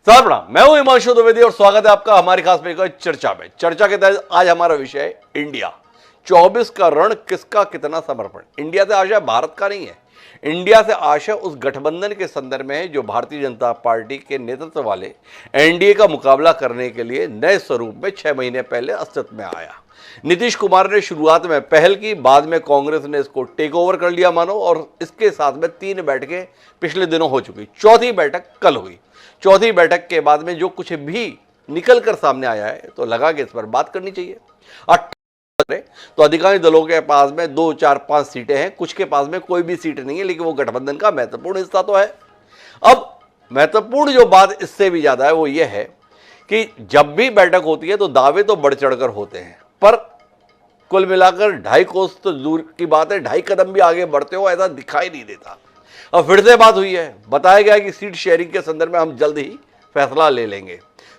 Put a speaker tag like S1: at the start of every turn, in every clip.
S1: साहब प्रणाम, मैं हूं हिमांशु द्विवेदी और स्वागत है आपका हमारी खास पेशकश चर्चा में। चर्चा के तहत आज हमारा विषय है इंडिया 24 का रण किसका कितना समर्पण। इंडिया से आशय भारत का नहीं है, इंडिया से आशय उस गठबंधन के संदर्भ में है जो भारतीय जनता पार्टी के नेतृत्व वाले एनडीए का मुकाबला करने के लिए नए स्वरूप में 6 महीने पहले अस्तित्व में आया। नीतीश कुमार ने शुरुआत में पहल की, बाद में कांग्रेस ने इसको टेक ओवर कर लिया मानो, और इसके साथ में 3 बैठकें पिछले दिनों हो चुकी, चौथी बैठक कल हुई। चौथी बैठक के बाद में जो कुछ भी निकल कर सामने आया है तो लगा कि इस पर बात करनी चाहिए। 18 तो अधिकांश दलों के पास में 2, 4, 5 सीटें हैं, कुछ के पास में कोई भी सीट नहीं है, लेकिन वो गठबंधन का महत्वपूर्ण हिस्सा तो है। अब महत्वपूर्ण जो बात इससे भी ज्यादा है वो ये है कि जब भी बैठक होती है तो दावे तो बढ़ चढ़कर होते हैं, पर कुल मिलाकर 2.5 कोस तो दूर की बात है, 2.5 कदम भी आगे बढ़ते हो ऐसा दिखाई नहीं देता। अब फिर से बात हुई है, बताया गया कि सीट शेयरिंग के संदर्भ में हम जल्द ही फैसला ले लेंगे।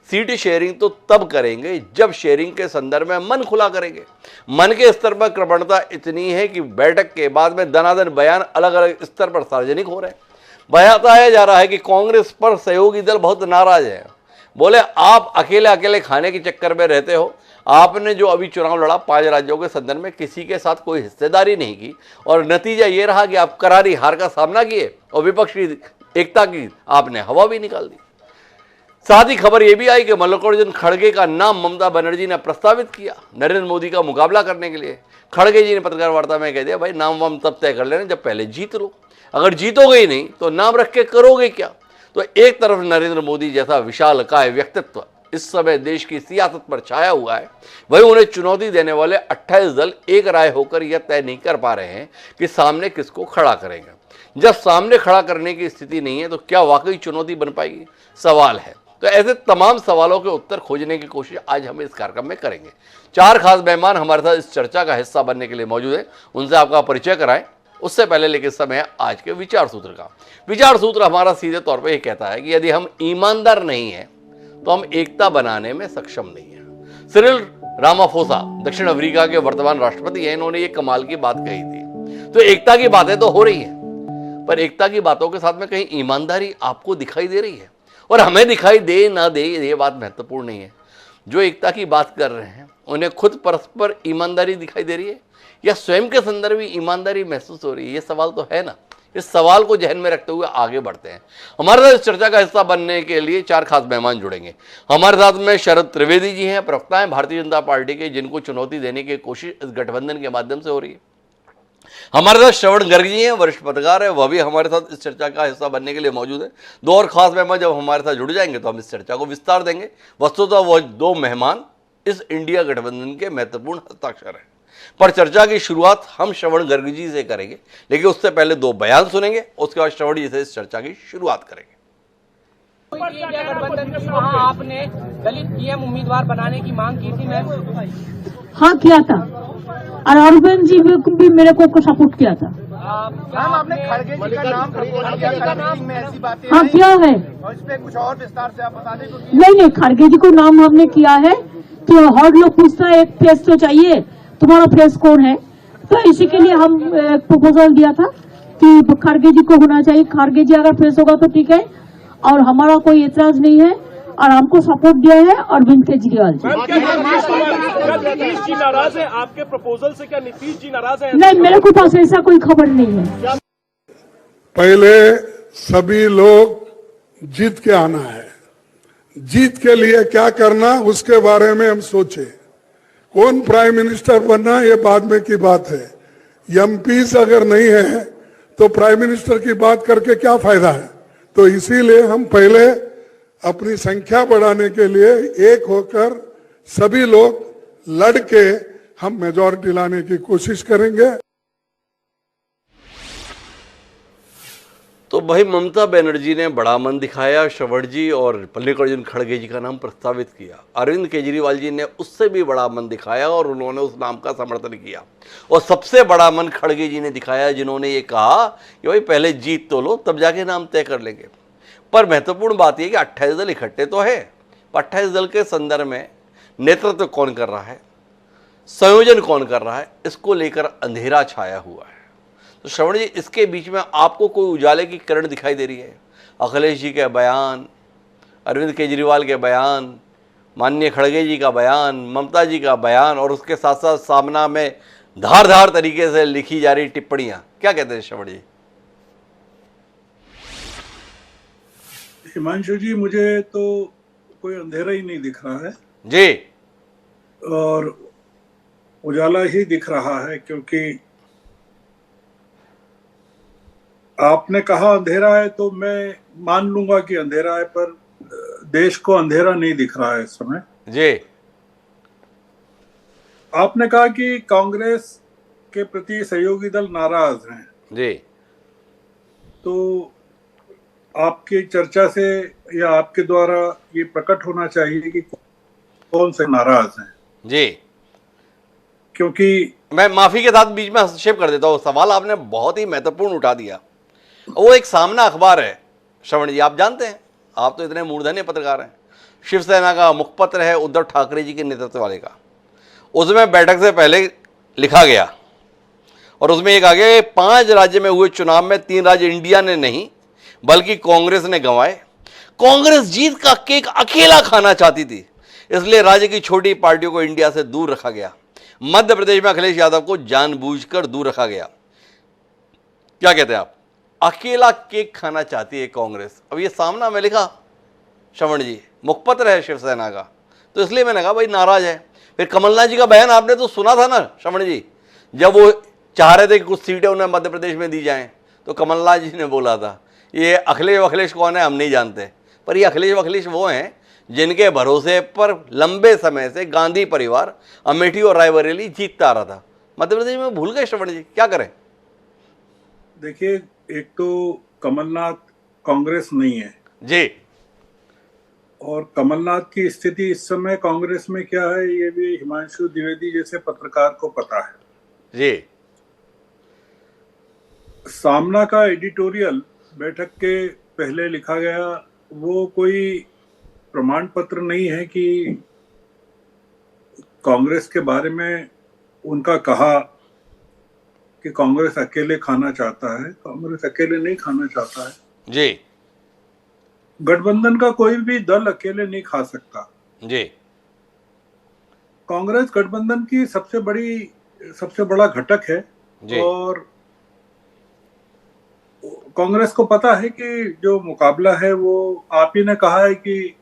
S1: सीट शेयरिंग तो तब करेंगे जब शेयरिंग के संदर्भ में मन खुला करेंगे। मन के स्तर पर कृपणता इतनी है कि बैठक के बाद में दनादन बयान अलग अलग स्तर पर सार्वजनिक हो रहे हैं। बताया जा रहा है कि कांग्रेस पर सहयोगी दल बहुत नाराज है। बोले आप अकेले अकेले खाने के चक्कर में रहते हो, आपने जो अभी चुनाव लड़ा 5 राज्यों के संदर्भ में किसी के साथ कोई हिस्सेदारी नहीं की और नतीजा ये रहा कि आप करारी हार का सामना किए और विपक्षी एकता की आपने हवा भी निकाल दी। साथ ही खबर यह भी आई कि मल्लिकार्जुन खड़गे का नाम ममता बनर्जी ने प्रस्तावित किया नरेंद्र मोदी का मुकाबला करने के लिए। खड़गे जी ने पत्रकार वार्ता में कह दिया, भाई नाम वाम तब तय कर लेना जब पहले जीत लो, अगर जीतोगे ही नहीं तो नाम रख के करोगे क्या। तो एक तरफ नरेंद्र मोदी जैसा विशालकाय व्यक्तित्व इस समय देश की सियासत पर छाया हुआ है, वही उन्हें चुनौती देने वाले 28 दल एक राय होकर यह तय नहीं कर पा रहे हैं कि सामने किसको खड़ा करेंगे। जब सामने खड़ा करने की स्थिति नहीं है तो क्या वाकई चुनौती बन पाएगी, सवाल है। तो ऐसे तमाम सवालों के उत्तर खोजने की कोशिश आज हम इस कार्यक्रम में करेंगे। 4 खास मेहमान हमारे साथ इस चर्चा का हिस्सा बनने के लिए मौजूद है, उनसे आपका परिचय कराएं। उससे पहले लेकिन समय है आज के विचार सूत्र का। विचार सूत्र हमारा सीधे तौर पर यह कहता है कि यदि हम ईमानदार नहीं हैं तो हम एकता बनाने में सक्षम नहीं है। सिरिल रामाफोसा दक्षिण अफ्रीका के वर्तमान राष्ट्रपति हैं, इन्होंने ये कमाल की बात कही थी। तो एकता की बातें तो हो रही हैं, पर एकता की बातों के साथ में कहीं ईमानदारी आपको दिखाई दे रही है? और हमें दिखाई दे ना दे ये बात महत्वपूर्ण नहीं है। जो एकता की बात कर रहे हैं उन्हें खुद परस्पर ईमानदारी दिखाई दे रही है या स्वयं के संदर्भ में ईमानदारी महसूस हो रही है? ये सवाल तो है ना। इस सवाल को ध्यान में रखते हुए आगे बढ़ते हैं। हमारे साथ इस चर्चा का हिस्सा बनने के लिए 4 खास मेहमान जुड़ेंगे। हमारे साथ में शरद त्रिवेदी जी हैं, प्रवक्ता हैं भारतीय जनता पार्टी के, जिनको चुनौती देने की कोशिश इस गठबंधन के माध्यम से हो रही है। हमारे साथ श्रवण गर्ग जी हैं, वरिष्ठ पत्रकार है, वह भी हमारे साथ इस चर्चा का हिस्सा बनने के लिए मौजूद है। 2 और खास मेहमान जब हमारे साथ जुड़ जाएंगे तो हम इस चर्चा को विस्तार देंगे। वस्तुतः वह 2 मेहमान इस इंडिया गठबंधन के महत्वपूर्ण हस्ताक्षर हैं। पर चर्चा की शुरुआत हम श्रवण गर्ग जी से करेंगे, लेकिन उससे पहले 2 बयान सुनेंगे, उसके बाद श्रवण जी से इस चर्चा की शुरुआत करेंगे।
S2: इंडिया गठबंधन की वहाँ आपने दलित पीएम उम्मीदवार बनाने की मांग की थी मैम?
S3: हाँ किया था, और अरविंद जी भी मेरे को सपोर्ट किया था।
S2: मैम आपने खड़गे जी का नाम में ऐसी बातें
S3: हाँ किया है,
S2: और इस पे कुछ और विस्तार से आप बता दें।
S3: नहीं खड़गे जी को नाम हमने किया है। तो हर लोग पूछता है एक फेस तो चाहिए, तुम्हारा फेस कौन है, तो इसी के लिए हम प्रपोजल दिया था कि खड़गे जी को होना चाहिए। खड़गे जी अगर फेस होगा तो ठीक है, और हमारा कोई एतराज नहीं है, और हमको सपोर्ट दिया है अरविंद केजरीवाल जी।
S4: नीतीश जी नाराज है आपके प्रपोजल से? क्या नीतीश जी नाराज है?
S3: नहीं, मेरे को पास ऐसा कोई खबर नहीं है।
S5: पहले सभी लोग जीत के आना है, जीत के लिए क्या करना उसके बारे में हम सोचे। कौन प्राइम मिनिस्टर बनना ये बाद में की बात है। एमपीज अगर नहीं है तो प्राइम मिनिस्टर की बात करके क्या फायदा है। तो इसीलिए हम पहले अपनी संख्या बढ़ाने के लिए एक होकर सभी लोग लड़ के हम मेजॉरिटी लाने की कोशिश करेंगे।
S1: तो भाई ममता बनर्जी ने बड़ा मन दिखाया, श्रवण जी, और मल्लिकार्जुन खड़गे जी का नाम प्रस्तावित किया। अरविंद केजरीवाल जी ने उससे भी बड़ा मन दिखाया और उन्होंने उस नाम का समर्थन किया। और सबसे बड़ा मन खड़गे जी ने दिखाया, जिन्होंने ये कहा कि भाई पहले जीत तो लो तब जाके नाम तय कर लेंगे। पर महत्वपूर्ण बात यह कि 28 दल इकट्ठे तो है, 28 दल के संदर्भ में नेतृत्व कौन कर रहा है, संयोजन कौन कर रहा है, इसको लेकर अंधेरा छाया हुआ है। तो श्रवण जी, इसके बीच में आपको कोई उजाले की किरण दिखाई दे रही है? अखिलेश जी के बयान, अरविंद केजरीवाल के बयान, माननीय खड़गे जी का बयान, ममता जी का बयान और उसके साथ साथ सामना में धारदार तरीके से लिखी जा रही टिप्पणियां, क्या कहते हैं श्रवण जी?
S6: हिमांशु जी, मुझे तो कोई अंधेरा ही नहीं दिख रहा है
S1: जी।
S6: और उजाला ही दिख रहा है, क्योंकि आपने कहा अंधेरा है तो मैं मान लूंगा कि अंधेरा है, पर देश को अंधेरा नहीं दिख रहा है इस समय
S1: जी।
S6: आपने कहा कि कांग्रेस के प्रति सहयोगी दल नाराज हैं,
S1: जी।
S6: तो आपकी चर्चा से या आपके द्वारा ये प्रकट होना चाहिए कि कौन से नाराज हैं।
S1: जी,
S6: क्योंकि
S1: मैं माफी के साथ बीच में हस्तक्षेप कर देता हूँ, सवाल आपने बहुत ही महत्वपूर्ण उठा दिया। वो एक सामना अखबार है श्रवण जी, आप जानते हैं, आप तो इतने मूर्धन्य पत्रकार हैं। शिवसेना का मुखपत्र है उद्धव ठाकरे जी के नेतृत्व वाले का। उसमें बैठक से पहले लिखा गया और उसमें एक आगे 5 राज्य में हुए चुनाव में 3 राज्य इंडिया ने नहीं बल्कि कांग्रेस ने गंवाए। कांग्रेस जीत का केक अकेला खाना चाहती थी, इसलिए राज्य की छोटी पार्टियों को इंडिया से दूर रखा गया। मध्य प्रदेश में अखिलेश यादव को जानबूझकर दूर रखा गया। क्या कहते हैं आप? अकेला केक खाना चाहती है कांग्रेस। अब ये सामना में लिखा श्रवण जी, मुखपत्र है शिवसेना का, तो इसलिए मैंने कहा भाई नाराज है। फिर कमलनाथ जी का बयान आपने तो सुना था ना श्रवण जी, जब वो चाह रहे थे कि कुछ सीटें उन्हें मध्य प्रदेश में दी जाएं, तो कमलनाथ जी ने बोला था ये अखिलेश कौन है हम नहीं जानते, पर ये अखिलेश वो हैं जिनके भरोसे पर लंबे समय से गांधी परिवार अमेठी और रायबरेली जीतता आ रहा था। मध्य प्रदेश में भूल गए श्रवण जी, क्या करें?
S6: देखिए, एक तो कमलनाथ कांग्रेस नहीं है
S1: जी,
S6: और कमलनाथ की स्थिति इस समय कांग्रेस में क्या है ये भी हिमांशु द्विवेदी जैसे पत्रकार को पता है
S1: जी।
S6: सामना का एडिटोरियल बैठक के पहले लिखा गया, वो कोई प्रमाण पत्र नहीं है कि कांग्रेस के बारे में उनका कहा कि कांग्रेस अकेले खाना चाहता है। कांग्रेस अकेले नहीं खाना चाहता है
S1: जी,
S6: गठबंधन का कोई भी दल अकेले नहीं खा सकता
S1: जी।
S6: कांग्रेस गठबंधन की सबसे बड़ा घटक है
S1: जी।
S6: और कांग्रेस को पता है कि जो मुकाबला है वो आप ही ने कहा है कि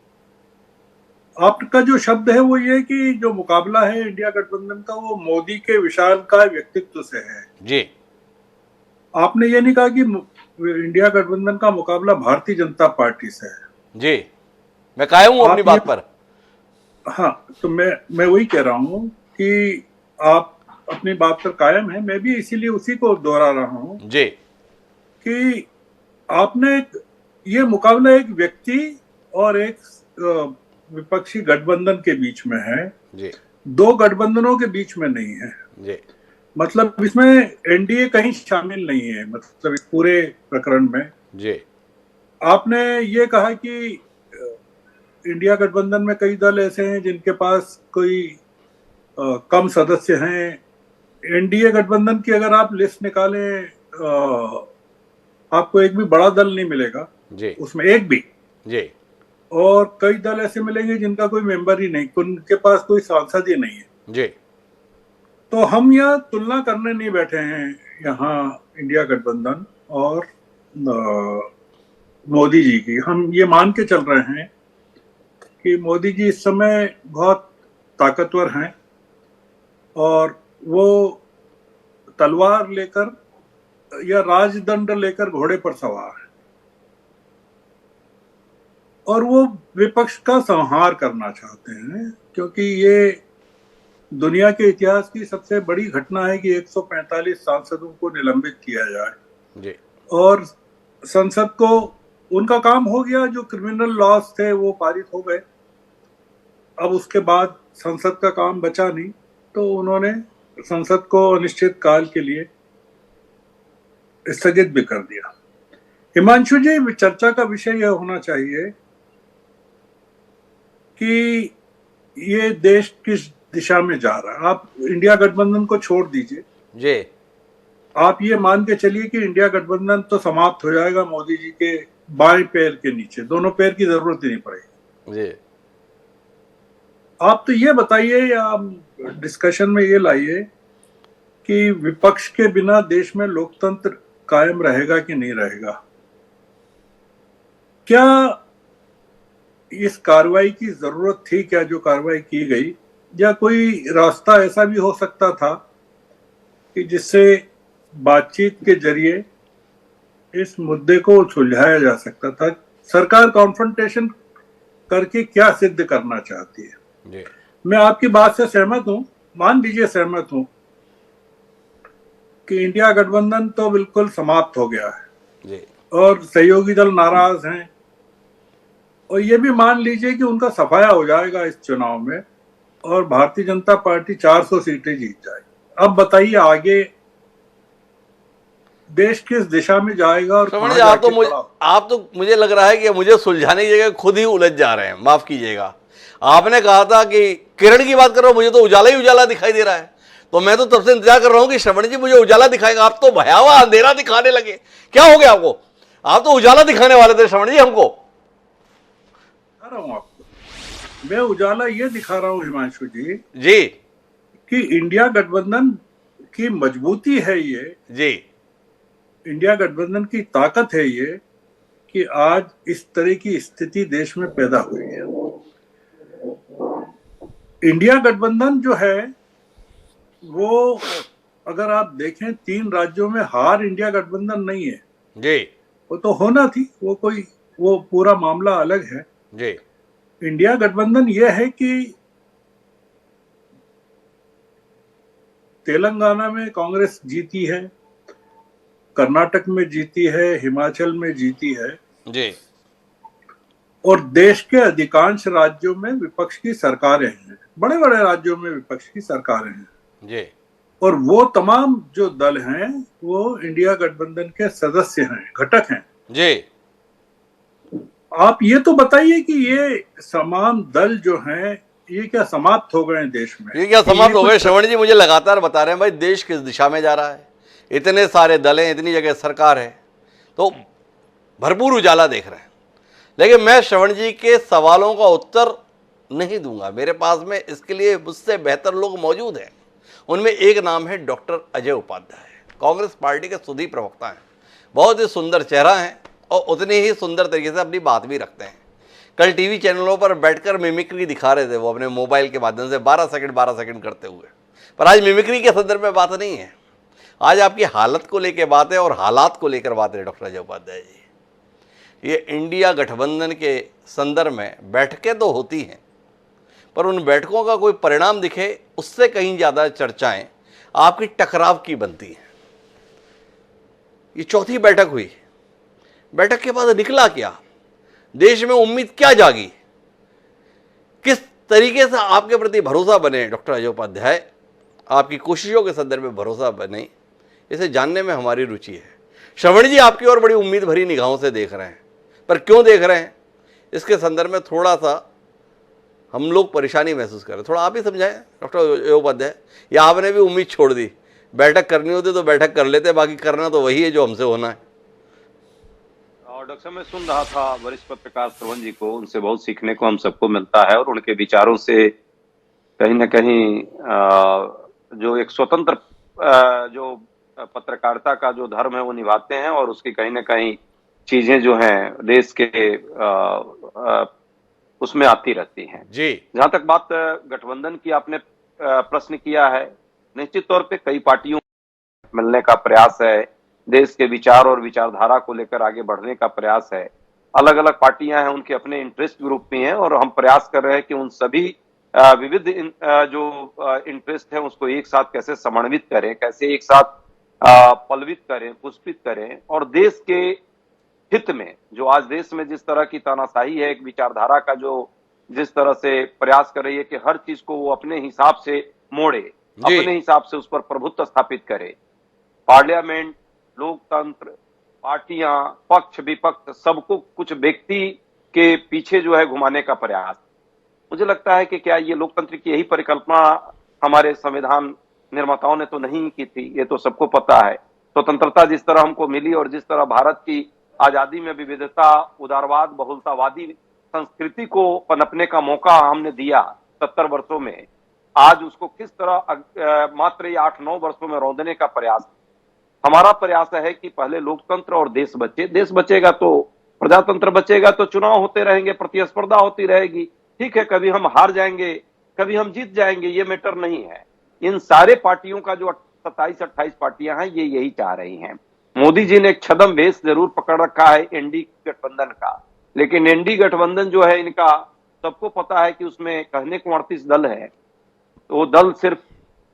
S6: आपका जो शब्द है वो ये कि जो मुकाबला है इंडिया गठबंधन का वो मोदी के विशालकाय व्यक्तित्व से है
S1: जी।
S6: आपने ये नहीं कहा कि इंडिया गठबंधन का मुकाबला भारतीय जनता पार्टी से है
S1: जी, मैं कायम हूं अपनी बात पर।
S6: हाँ, तो मैं वही कह रहा हूँ कि आप अपनी बात पर कायम है, मैं भी इसीलिए उसी को दोहरा रहा हूँ
S1: जी,
S6: कि आपने ये मुकाबला एक व्यक्ति और एक विपक्षी गठबंधन के बीच में है
S1: जी,
S6: 2 गठबंधनों के बीच में नहीं है
S1: जी।
S6: मतलब इसमें एनडीए कहीं शामिल नहीं है, मतलब इस पूरे प्रकरण में
S1: जी।
S6: आपने ये कहा कि इंडिया गठबंधन में कई दल ऐसे हैं जिनके पास कोई कम सदस्य हैं। एनडीए गठबंधन की अगर आप लिस्ट निकालें आपको एक भी बड़ा दल नहीं मिलेगा
S1: जी,
S6: उसमें, एक भी
S1: जी।
S6: और कई दल ऐसे मिलेंगे जिनका कोई मेंबर ही नहीं, उनके पास कोई सांसद ही नहीं है
S1: जी।
S6: तो हम यह तुलना करने नहीं बैठे हैं यहाँ इंडिया गठबंधन और मोदी जी की। हम ये मान के चल रहे हैं कि मोदी जी इस समय बहुत ताकतवर हैं और वो तलवार लेकर या राजदंड लेकर घोड़े पर सवार है और वो विपक्ष का संहार करना चाहते हैं, क्योंकि ये दुनिया के इतिहास की सबसे बड़ी घटना है कि 145 सांसदों को निलंबित किया जाए
S1: जी।
S6: और संसद को उनका काम हो गया, जो क्रिमिनल लॉज थे वो पारित हो गए। अब उसके बाद संसद का काम बचा नहीं, तो उन्होंने संसद को अनिश्चित काल के लिए स्थगित भी कर दिया। हिमांशु जी, चर्चा का विषय यह होना चाहिए कि ये देश किस दिशा में जा रहा है। आप इंडिया गठबंधन को छोड़ दीजिए
S1: जी,
S6: आप ये मान के चलिए कि इंडिया गठबंधन तो समाप्त हो जाएगा मोदी जी के बाएं पैर के नीचे, दोनों पैर की जरूरत ही नहीं पड़ेगी।
S1: जी
S6: आप तो ये बताइए या डिस्कशन में ये लाइए कि विपक्ष के बिना देश में लोकतंत्र कायम रहेगा कि नहीं रहेगा। क्या इस कार्रवाई की जरूरत थी क्या जो कार्रवाई की गई, या कोई रास्ता ऐसा भी हो सकता था कि जिससे बातचीत के जरिए इस मुद्दे को सुलझाया जा सकता था? सरकार कॉन्फ्रंटेशन करके क्या सिद्ध करना चाहती है?
S1: जी
S6: मैं आपकी बात से सहमत हूं, मान लीजिए सहमत हूं कि इंडिया गठबंधन तो बिल्कुल समाप्त हो गया है
S1: जी
S6: और सहयोगी दल नाराज हैं, और ये भी मान लीजिए कि उनका सफाया हो जाएगा इस चुनाव में और भारतीय जनता पार्टी 400 सीटें जीत जाएगी। अब बताइए आगे देश किस दिशा में जाएगा और
S1: श्रवण
S6: कहां
S1: जी,
S6: जाके खड़ा हो?
S1: आप तो मुझे लग रहा है कि मुझे सुलझाने की जगह खुद ही उलझ जा रहे हैं, माफ कीजिएगा। आपने कहा था कि किरण की बात कर रहा हूं, मुझे तो उजाला ही उजाला दिखाई दे रहा है, तो मैं तो तब से इंतजार कर रहा हूं कि श्रवण जी मुझे उजाला दिखाएगा। आप तो भयावह अंधेरा दिखाने लगे, क्या हो गया आपको? आप तो उजाला दिखाने वाले थे श्रवण जी हमको।
S6: दिखा रहा हूं आपको, मैं उजाला ये दिखा रहा हूं हिमांशु जी
S1: जी
S6: कि इंडिया गठबंधन की मजबूती है ये,
S1: जी
S6: इंडिया गठबंधन की ताकत है ये कि आज इस तरह की स्थिति देश में पैदा हुई है। इंडिया गठबंधन जो है वो, अगर आप देखें 3 राज्यों में हार इंडिया गठबंधन नहीं है,
S1: जी
S6: वो तो होना थी, वो पूरा मामला अलग है।
S1: जी
S6: इंडिया गठबंधन यह है कि तेलंगाना में कांग्रेस जीती है, कर्नाटक में जीती है, हिमाचल में जीती है,
S1: जी
S6: और देश के अधिकांश राज्यों में विपक्ष की सरकारें हैं, बड़े बड़े राज्यों में विपक्ष की सरकारें हैं,
S1: जी
S6: और वो तमाम जो दल हैं वो इंडिया गठबंधन के सदस्य हैं, घटक हैं।
S1: जी
S6: आप ये तो बताइए कि ये तमाम दल जो हैं ये क्या समाप्त हो गए हैं देश में?
S1: ये क्या समाप्त हो गए?
S6: कुछ-
S1: श्रवण जी मुझे लगातार बता रहे हैं भाई देश किस दिशा में जा रहा है, इतने सारे दल हैं, इतनी जगह सरकार है, तो भरपूर उजाला देख रहे हैं। लेकिन मैं श्रवण जी के सवालों का उत्तर नहीं दूंगा, मेरे पास में इसके लिए मुझसे बेहतर लोग मौजूद हैं। उनमें एक नाम है डॉक्टर अजय उपाध्याय, कांग्रेस पार्टी के सुधी प्रवक्ता हैं, बहुत ही सुंदर चेहरा है और उतनी ही सुंदर तरीके से अपनी बात भी रखते हैं। कल टीवी चैनलों पर बैठकर मिमिक्री दिखा रहे थे वो अपने मोबाइल के माध्यम से 12 सेकंड करते हुए, पर आज मिमिक्री के संदर्भ में बात नहीं है, आज आपकी हालत को लेकर बात है और हालात को लेकर बात है। डॉक्टर अजय उपाध्याय जी, ये इंडिया गठबंधन के संदर्भ में बैठकें तो होती हैं, पर उन बैठकों का कोई परिणाम दिखे उससे कहीं ज़्यादा चर्चाएं आपकी टकराव की बनती हैं। ये चौथी बैठक हुई, बैठक के बाद निकला क्या, देश में उम्मीद क्या जागी, किस तरीके से आपके प्रति भरोसा बने डॉक्टर अजय उपाध्याय, आपकी कोशिशों के संदर्भ में भरोसा बने, इसे जानने में हमारी रुचि है। श्रवण जी आपकी ओर बड़ी उम्मीद भरी निगाहों से देख रहे हैं, पर क्यों देख रहे हैं इसके संदर्भ में थोड़ा सा हम लोग परेशानी महसूस कर रहे हैं। थोड़ा आप ही समझाएं डॉक्टर अजय उपाध्याय, या आपने भी उम्मीद छोड़ दी, बैठक करनी होती तो बैठक कर लेते, बाकी करना तो वही है जो हमसे होना है।
S7: और डॉक्टर साहब, मैं सुन रहा था वरिष्ठ पत्रकार श्रवण जी को, उनसे बहुत सीखने को हम सबको मिलता है और उनके विचारों से कहीं ना कहीं जो एक स्वतंत्र जो पत्रकारिता का जो धर्म है वो निभाते हैं, और उसकी कहीं ना कहीं चीजें जो हैं देश के उसमें आती रहती हैं।
S1: जी
S7: जहां तक बात गठबंधन की आपने प्रश्न किया है, निश्चित तौर पे कई पार्टियों मिलने का प्रयास है, देश के विचार और विचारधारा को लेकर आगे बढ़ने का प्रयास है। अलग अलग पार्टियां हैं, उनके अपने इंटरेस्ट ग्रुप भी हैं, और हम प्रयास कर रहे हैं कि उन सभी विविध जो इंटरेस्ट है उसको एक साथ कैसे समन्वित करें, कैसे एक साथ पल्वित करें, पुष्पित करें, और देश के हित में जो आज देश में जिस तरह की तानाशाही है, एक विचारधारा का जो जिस तरह से प्रयास कर रही है कि हर चीज को वो अपने हिसाब से मोड़े, अपने हिसाब से उस पर प्रभुत्व स्थापित करे, पार्लियामेंट, लोकतंत्र, पार्टियां, पक्ष विपक्ष, सबको कुछ व्यक्ति के पीछे जो है घुमाने का प्रयास। मुझे लगता है कि क्या ये लोकतंत्र की यही परिकल्पना हमारे संविधान निर्माताओं ने तो नहीं की थी, ये तो सबको पता है। स्वतंत्रता जिस तरह हमको मिली और जिस तरह भारत की आजादी में विविधता, उदारवाद, बहुलतावादी संस्कृति को पनपने का मौका हमने दिया 70 वर्षों में, आज उसको किस तरह मात्र ये 8-9 वर्षों में रौंदने का प्रयास। हमारा प्रयास है कि पहले लोकतंत्र और देश बचे। देश बचेगा तो प्रजातंत्र बचेगा, तो चुनाव होते रहेंगे, प्रतिस्पर्धा होती रहेगी। ठीक है, कभी हम हार जाएंगे, कभी हम जीत जाएंगे, ये मैटर नहीं है। इन सारे पार्टियों का जो 27-28 पार्टियां हैं, ये यही चाह रही हैं। मोदी जी ने एक छद्म वेश जरूर पकड़ रखा है एनडीए गठबंधन का, लेकिन एनडीए गठबंधन जो है इनका, सबको पता है कि उसमें कहने को 38 दल है, तो वो दल सिर्फ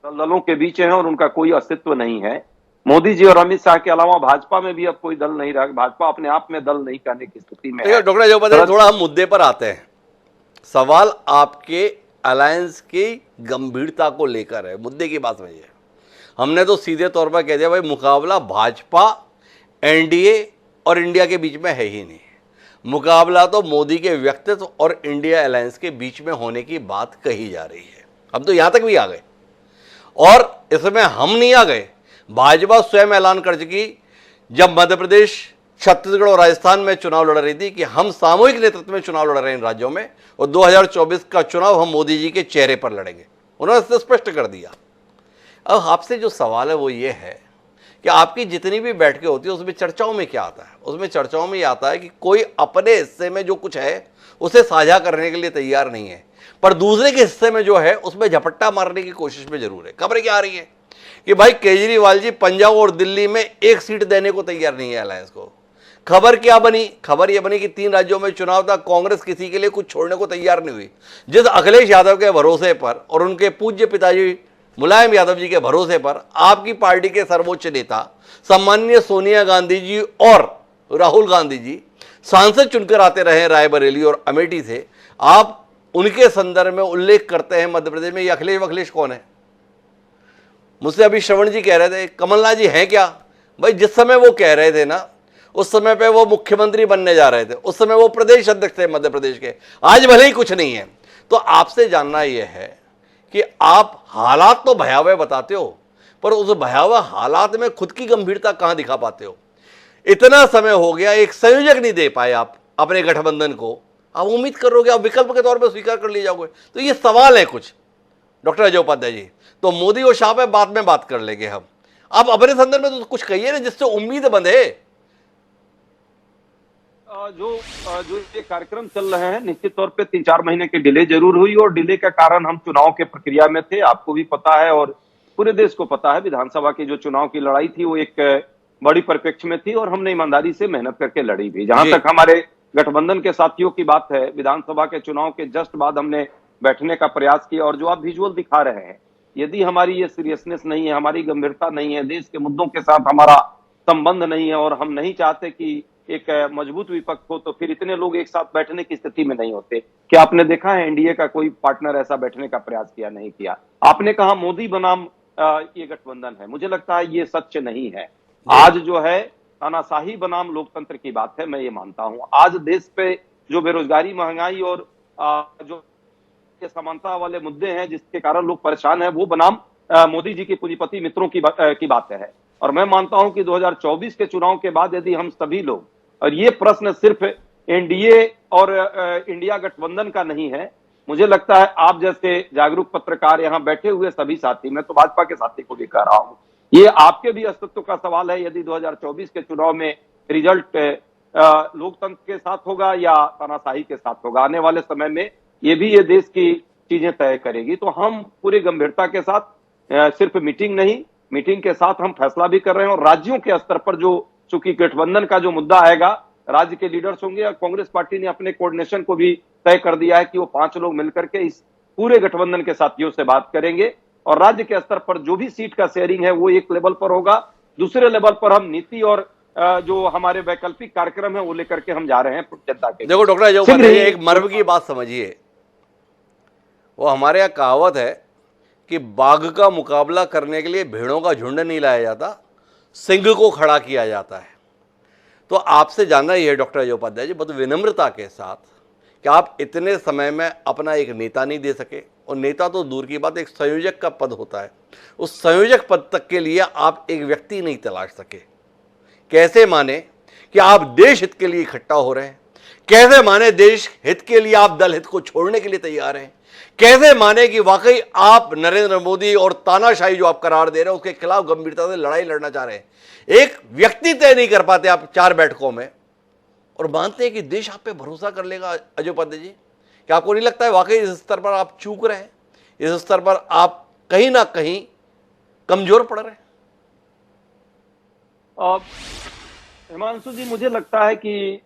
S7: दलों के बीच है और उनका कोई अस्तित्व नहीं है। मोदी जी और अमित शाह के अलावा भाजपा में भी अब कोई दल नहीं रहा। भाजपा अपने आप में दल नहीं कहने की स्थिति में है।
S1: डॉक्टर अजय, थोड़ा हम मुद्दे पर आते हैं। सवाल आपके अलायंस की गंभीरता को लेकर है, मुद्दे की बात समझिए। हमने तो सीधे तौर पर कह दिया भाई, मुकाबला भाजपा, एनडीए और इंडिया के बीच में है ही नहीं। मुकाबला तो मोदी के व्यक्तित्व और इंडिया अलायंस के बीच में होने की बात कही जा रही है। हम तो यहां तक भी आ गए, और इसमें हम नहीं आ गए, भाजपा स्वयं ऐलान कर चुकी जब मध्य प्रदेश, छत्तीसगढ़ और राजस्थान में चुनाव लड़ रही थी कि हम सामूहिक नेतृत्व में चुनाव लड़ रहे हैं इन राज्यों में, और 2024 का चुनाव हम मोदी जी के चेहरे पर लड़ेंगे। उन्होंने इससे स्पष्ट कर दिया। अब आपसे जो सवाल है वो ये है कि आपकी जितनी भी बैठकें होती है उसमें चर्चाओं में क्या आता है? उसमें चर्चाओं में ये आता है कि कोई अपने हिस्से में जो कुछ है उसे साझा करने के लिए तैयार नहीं है, पर दूसरे के हिस्से में जो है उसमें झपट्टा मारने की कोशिश में जरूर है। खबरें क्या आ रही है कि भाई केजरीवाल जी पंजाब और दिल्ली में एक सीट देने को तैयार नहीं है अलायंस को। खबर क्या बनी? खबर यह बनी कि 3 राज्यों में चुनाव था, कांग्रेस किसी के लिए कुछ छोड़ने को तैयार नहीं हुई। जिस अखिलेश यादव के भरोसे पर और उनके पूज्य पिताजी मुलायम यादव जी के भरोसे पर आपकी पार्टी के सर्वोच्च नेता सम्माननीय सोनिया गांधी जी और राहुल गांधी जी सांसद चुनकर आते रहे रायबरेली और अमेठी से, आप उनके संदर्भ में उल्लेख करते हैं मध्य प्रदेश में। ये अखिलेश कौन है? मुझसे अभी श्रवण जी कह रहे थे कमलनाथ जी हैं क्या? भाई जिस समय वो कह रहे थे ना, उस समय पे वो मुख्यमंत्री बनने जा रहे थे, उस समय वो प्रदेश अध्यक्ष थे मध्य प्रदेश के। आज भले ही कुछ नहीं है। तो आपसे जानना यह है कि आप हालात तो भयावह बताते हो, पर उस भयावह हालात में खुद की गंभीरता कहां दिखा पाते हो? इतना समय हो गया, एक संयोजक नहीं दे पाए आप अपने गठबंधन को। आप उम्मीद करोगे आप विकल्प के तौर पर स्वीकार कर लिए जाओगे? तो ये सवाल है कुछ डॉक्टर अजय उपाध्याय जी। तो मोदी और शाह पे बाद में बात कर लेंगे हम। आप अपने संदर्भ में तो कुछ कहिए ना जिससे उम्मीद बंधे।
S7: जो ये कार्यक्रम चल रहे हैं, निश्चित तौर पे 3-4 महीने की डिले जरूर हुई, और डिले का कारण हम चुनाव के प्रक्रिया में थे, आपको भी पता है और पूरे देश को पता है। विधानसभा की जो चुनाव की लड़ाई थी वो एक बड़ी परिप्रेक्ष्य में थी, और हमने ईमानदारी से मेहनत करके लड़ी भी। जहां तक हमारे गठबंधन के साथियों की बात है, विधानसभा के चुनाव के जस्ट बाद हमने बैठने का प्रयास किया, और जो आप विजुअल दिखा रहे हैं, यदि हमारी ये सीरियसनेस नहीं है, हमारी गंभीरता नहीं है, देश के मुद्दों के साथ हमारा संबंध नहीं है, और हम नहीं चाहते कि एक मजबूत विपक्ष हो, तो फिर इतने लोग एक साथ बैठने की स्थिति में नहीं होते। क्या आपने देखा है एनडीए का कोई पार्टनर ऐसा बैठने का प्रयास किया? नहीं किया। आपने कहा मोदी बनाम ये गठबंधन है, मुझे लगता है ये सच नहीं है। आज जो है तानाशाही बनाम लोकतंत्र की बात है, मैं ये मानता हूं। आज देश पे जो बेरोजगारी, महंगाई और जो समानता वाले मुद्दे हैं जिसके कारण लोग परेशान हैं, वो बनाम मोदी जी के पूंजीपति मित्रों की बात है। और मैं मानता हूं कि 2024 के चुनाव के बाद यदि हम सभी लोग, और ये प्रश्न सिर्फ एनडीए और इंडिया गठबंधन का नहीं है, मुझे लगता है आप जैसे जागरूक पत्रकार, यहाँ बैठे हुए सभी साथी, मैं तो भाजपा के साथी को भी कह रहा हूं, ये आपके भी अस्तित्व का सवाल है। यदि 2024 के चुनाव में रिजल्ट लोकतंत्र के साथ होगा या तानाशाही के साथ होगा, आने वाले समय में ये भी ये देश की चीजें तय करेगी। तो हम पूरी गंभीरता के साथ सिर्फ मीटिंग के साथ हम फैसला भी कर रहे हैं, और राज्यों के स्तर पर जो चूंकि गठबंधन का जो मुद्दा आएगा, राज्य के लीडर्स होंगे, और कांग्रेस पार्टी ने अपने कोऑर्डिनेशन को भी तय कर दिया है कि वो 5 लोग मिलकर के इस पूरे गठबंधन के साथियों से बात करेंगे, और राज्य के स्तर पर जो भी सीट का शेयरिंग है वो एक लेवल पर होगा। दूसरे लेवल पर हम नीति और जो हमारे वैकल्पिक कार्यक्रम है वो लेकर के हम जा रहे हैं जनता के।
S1: देखो डॉक्टर अजय उपाध्याय, एक मर्म की बात समझिए। वो हमारे यहाँ कहावत है कि बाघ का मुकाबला करने के लिए भेड़ों का झुंड नहीं लाया जाता, सिंह को खड़ा किया जाता है। तो आपसे जानना ही है डॉक्टर अजय उपाध्याय जी, बहुत विनम्रता के साथ, कि आप इतने समय में अपना एक नेता नहीं दे सके, और नेता तो दूर की बात, एक संयोजक का पद होता है, उस संयोजक पद तक के लिए आप एक व्यक्ति नहीं तलाश सके। कैसे माने कि आप देश हित के लिए इकट्ठा हो रहे हैं? कैसे माने देश हित के लिए आप दल हित को छोड़ने के लिए तैयार हैं? कैसे माने कि वाकई आप नरेंद्र मोदी और तानाशाही जो आप करार दे रहे हैं उसके खिलाफ गंभीरता से लड़ाई लड़ना चाह रहे हैं? एक व्यक्ति तय नहीं कर पाते आप 4 बैठकों में और मानते हैं कि देश आप पे भरोसा कर लेगा। अजय उपाध्याय जी, क्या आपको नहीं लगता है वाकई इस स्तर पर आप चूक रहे हैं? इस स्तर पर आप कहीं ना कहीं कमजोर पड़ रहे हैं?
S7: हिमांशु जी, मुझे लगता है कि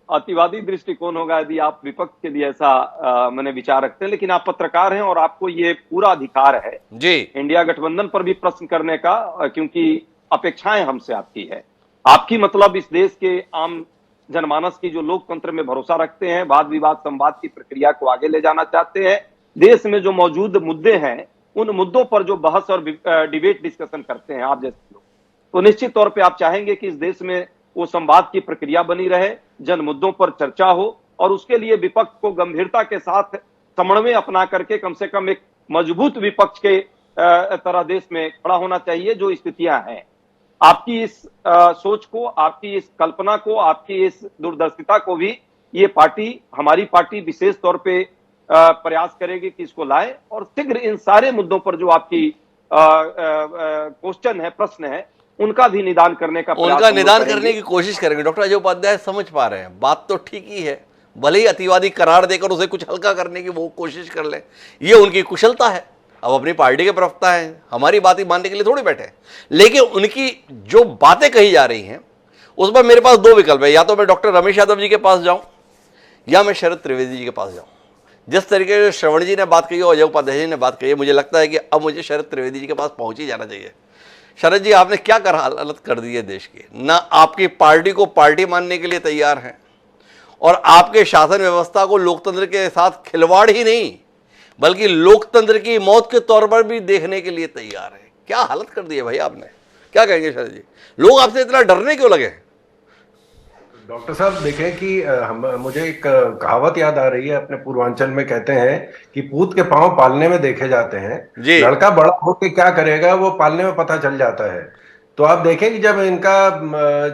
S7: अतिवादी दृष्टिकोण होगा यदि आप विपक्ष के लिए ऐसा मैंने विचार रखते हैं, लेकिन आप पत्रकार हैं और आपको ये पूरा अधिकार है
S1: जी
S7: इंडिया गठबंधन पर भी प्रश्न करने का, क्योंकि अपेक्षाएं हमसे आपकी है। आपकी मतलब इस देश के आम जनमानस की जो लोकतंत्र में भरोसा रखते हैं, वाद विवाद संवाद की प्रक्रिया को आगे ले जाना चाहते हैं, देश में जो मौजूद मुद्दे हैं उन मुद्दों पर जो बहस और डिबेट डिस्कशन करते हैं आप जैसे लोग, तो निश्चित तौर पे आप चाहेंगे कि इस देश में वो संवाद की प्रक्रिया बनी रहे, जन मुद्दों पर चर्चा हो और उसके लिए विपक्ष को गंभीरता के साथ समन्वय अपना करके कम से कम एक मजबूत विपक्ष के तरह देश में खड़ा होना चाहिए। जो स्थितियां हैं, आपकी इस सोच को, आपकी इस कल्पना को, आपकी इस दूरदर्शिता को भी ये पार्टी, हमारी पार्टी विशेष तौर पे प्रयास करेगी कि इसको लाए और शीघ्र इन सारे मुद्दों पर जो आपकी क्वेश्चन है, प्रश्न है, उनका भी निदान करने का
S1: उनका निदान करने की कोशिश करेंगे। डॉक्टर अजय उपाध्याय समझ पा रहे हैं, बात तो ठीक ही है, भले ही अतिवादी करार देकर उसे कुछ हल्का करने की वो कोशिश कर ले, ये उनकी कुशलता है। अब अपनी पार्टी के प्रवक्ता हैं, हमारी बात ही मानने के लिए थोड़ी बैठे हैं, लेकिन उनकी जो बातें कही जा रही हैं उस पर मेरे पास 2 विकल्प है, या तो मैं डॉक्टर रमेश यादव जी के पास जाऊं या मैं शरद त्रिवेदी जी के पास जाऊं। जिस तरीके से श्रवण जी ने बात कही और अजय उपाध्याय जी ने बात कही, मुझे लगता है कि अब मुझे शरद त्रिवेदी जी के पास पहुंच ही जाना चाहिए। शरद जी, आपने क्या हालत कर दी है देश की, ना आपकी पार्टी को पार्टी मानने के लिए तैयार हैं और आपके शासन व्यवस्था को लोकतंत्र के साथ खिलवाड़ ही नहीं बल्कि लोकतंत्र की मौत के तौर पर भी देखने के लिए तैयार है। क्या हालत कर दी है भाई आपने, क्या कहेंगे शरद जी? लोग आपसे इतना डरने क्यों लगे?
S8: डॉक्टर साहब देखें कि मुझे एक कहावत याद आ रही है, अपने पूर्वांचल में कहते हैं कि पूत के पांव पालने में देखे जाते हैं, लड़का बड़ा होकर क्या करेगा वो पालने में पता चल जाता है। तो आप देखें कि जब इनका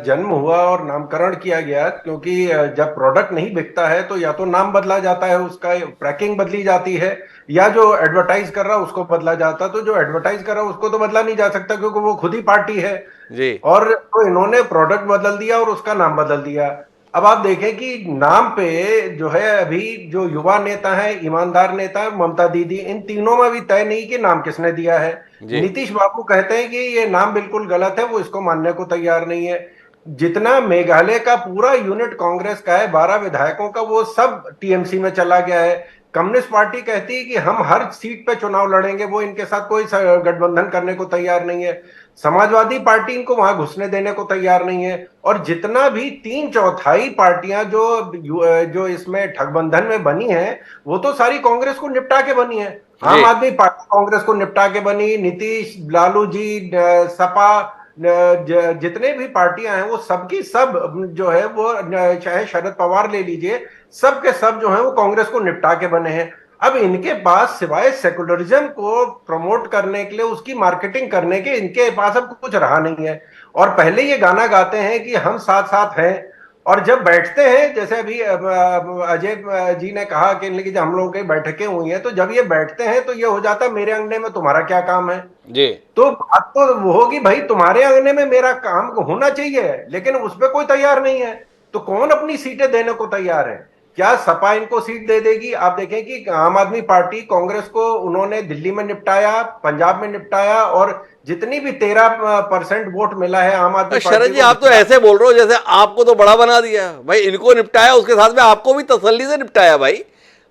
S8: जन्म हुआ और नामकरण किया गया, क्योंकि जब प्रोडक्ट नहीं बिकता है तो या तो नाम बदला जाता है, उसका पैकिंग बदली जाती है, या जो एडवर्टाइज कर रहा उसको बदला जाता। तो जो एडवर्टाइज कर रहा उसको तो बदला नहीं जा सकता क्योंकि वो खुद ही पार्टी है
S1: जी।
S8: और तो इन्होंने प्रोडक्ट बदल दिया और उसका नाम बदल दिया। अब आप देखें कि नाम पे जो है अभी जो युवा नेता है, ईमानदार नेता, ममता दीदी, इन तीनों में भी तय नहीं कि नाम किसने दिया है। नीतीश बाबू कहते हैं कि ये नाम बिल्कुल गलत है, वो इसको मानने को तैयार नहीं है। जितना मेघालय का पूरा यूनिट कांग्रेस का है, 12 विधायकों का, वो सब टीएमसी में चला गया है। कम्युनिस्ट पार्टी कहती है कि हम हर सीट पे चुनाव लड़ेंगे, वो इनके साथ कोई गठबंधन करने को तैयार नहीं है। समाजवादी पार्टी इनको वहां घुसने देने को तैयार नहीं है। और जितना भी 3/4 पार्टियां जो इसमें ठगबंधन में बनी है, वो तो सारी कांग्रेस को निपटा के बनी है। आम आदमी पार्टी कांग्रेस को निपटा के बनी, नीतीश, लालू जी, सपा, जितने भी पार्टियां हैं वो सबकी सब जो है वो, चाहे शरद पवार ले लीजिए, सब के सब जो है वो कांग्रेस को निपटा के बने हैं। अब इनके पास सिवाय सेकुलरिज्म को प्रमोट करने के लिए, उसकी मार्केटिंग करने के, इनके पास अब कुछ रहा नहीं है। और पहले ये गाना गाते हैं कि हम साथ साथ हैं, और जब बैठते हैं, जैसे अभी अजय जी ने कहा कि जब हम लोगों की बैठकें हुई हैं, तो जब ये बैठते हैं तो ये हो जाता है मेरे अंगने में तुम्हारा क्या काम है जी। तो बात तो वो होगी भाई, तुम्हारे अंगने में मेरा काम होना चाहिए, लेकिन उस पर कोई तैयार नहीं है। तो कौन अपनी सीटें देने को तैयार है? क्या सपा इनको सीट दे देगी? आप देखें कि आम आदमी पार्टी, कांग्रेस को उन्होंने दिल्ली में निपटाया, पंजाब में निपटाया, और जितनी भी 13% वोट मिला है आम आदमी पार्टी।
S1: शरद जी, आप तो ऐसे बोल रहे हो जैसे आपको तो बड़ा बना दिया भाई, इनको निपटाया, उसके साथ में आपको भी तसल्ली से निपटाया भाई।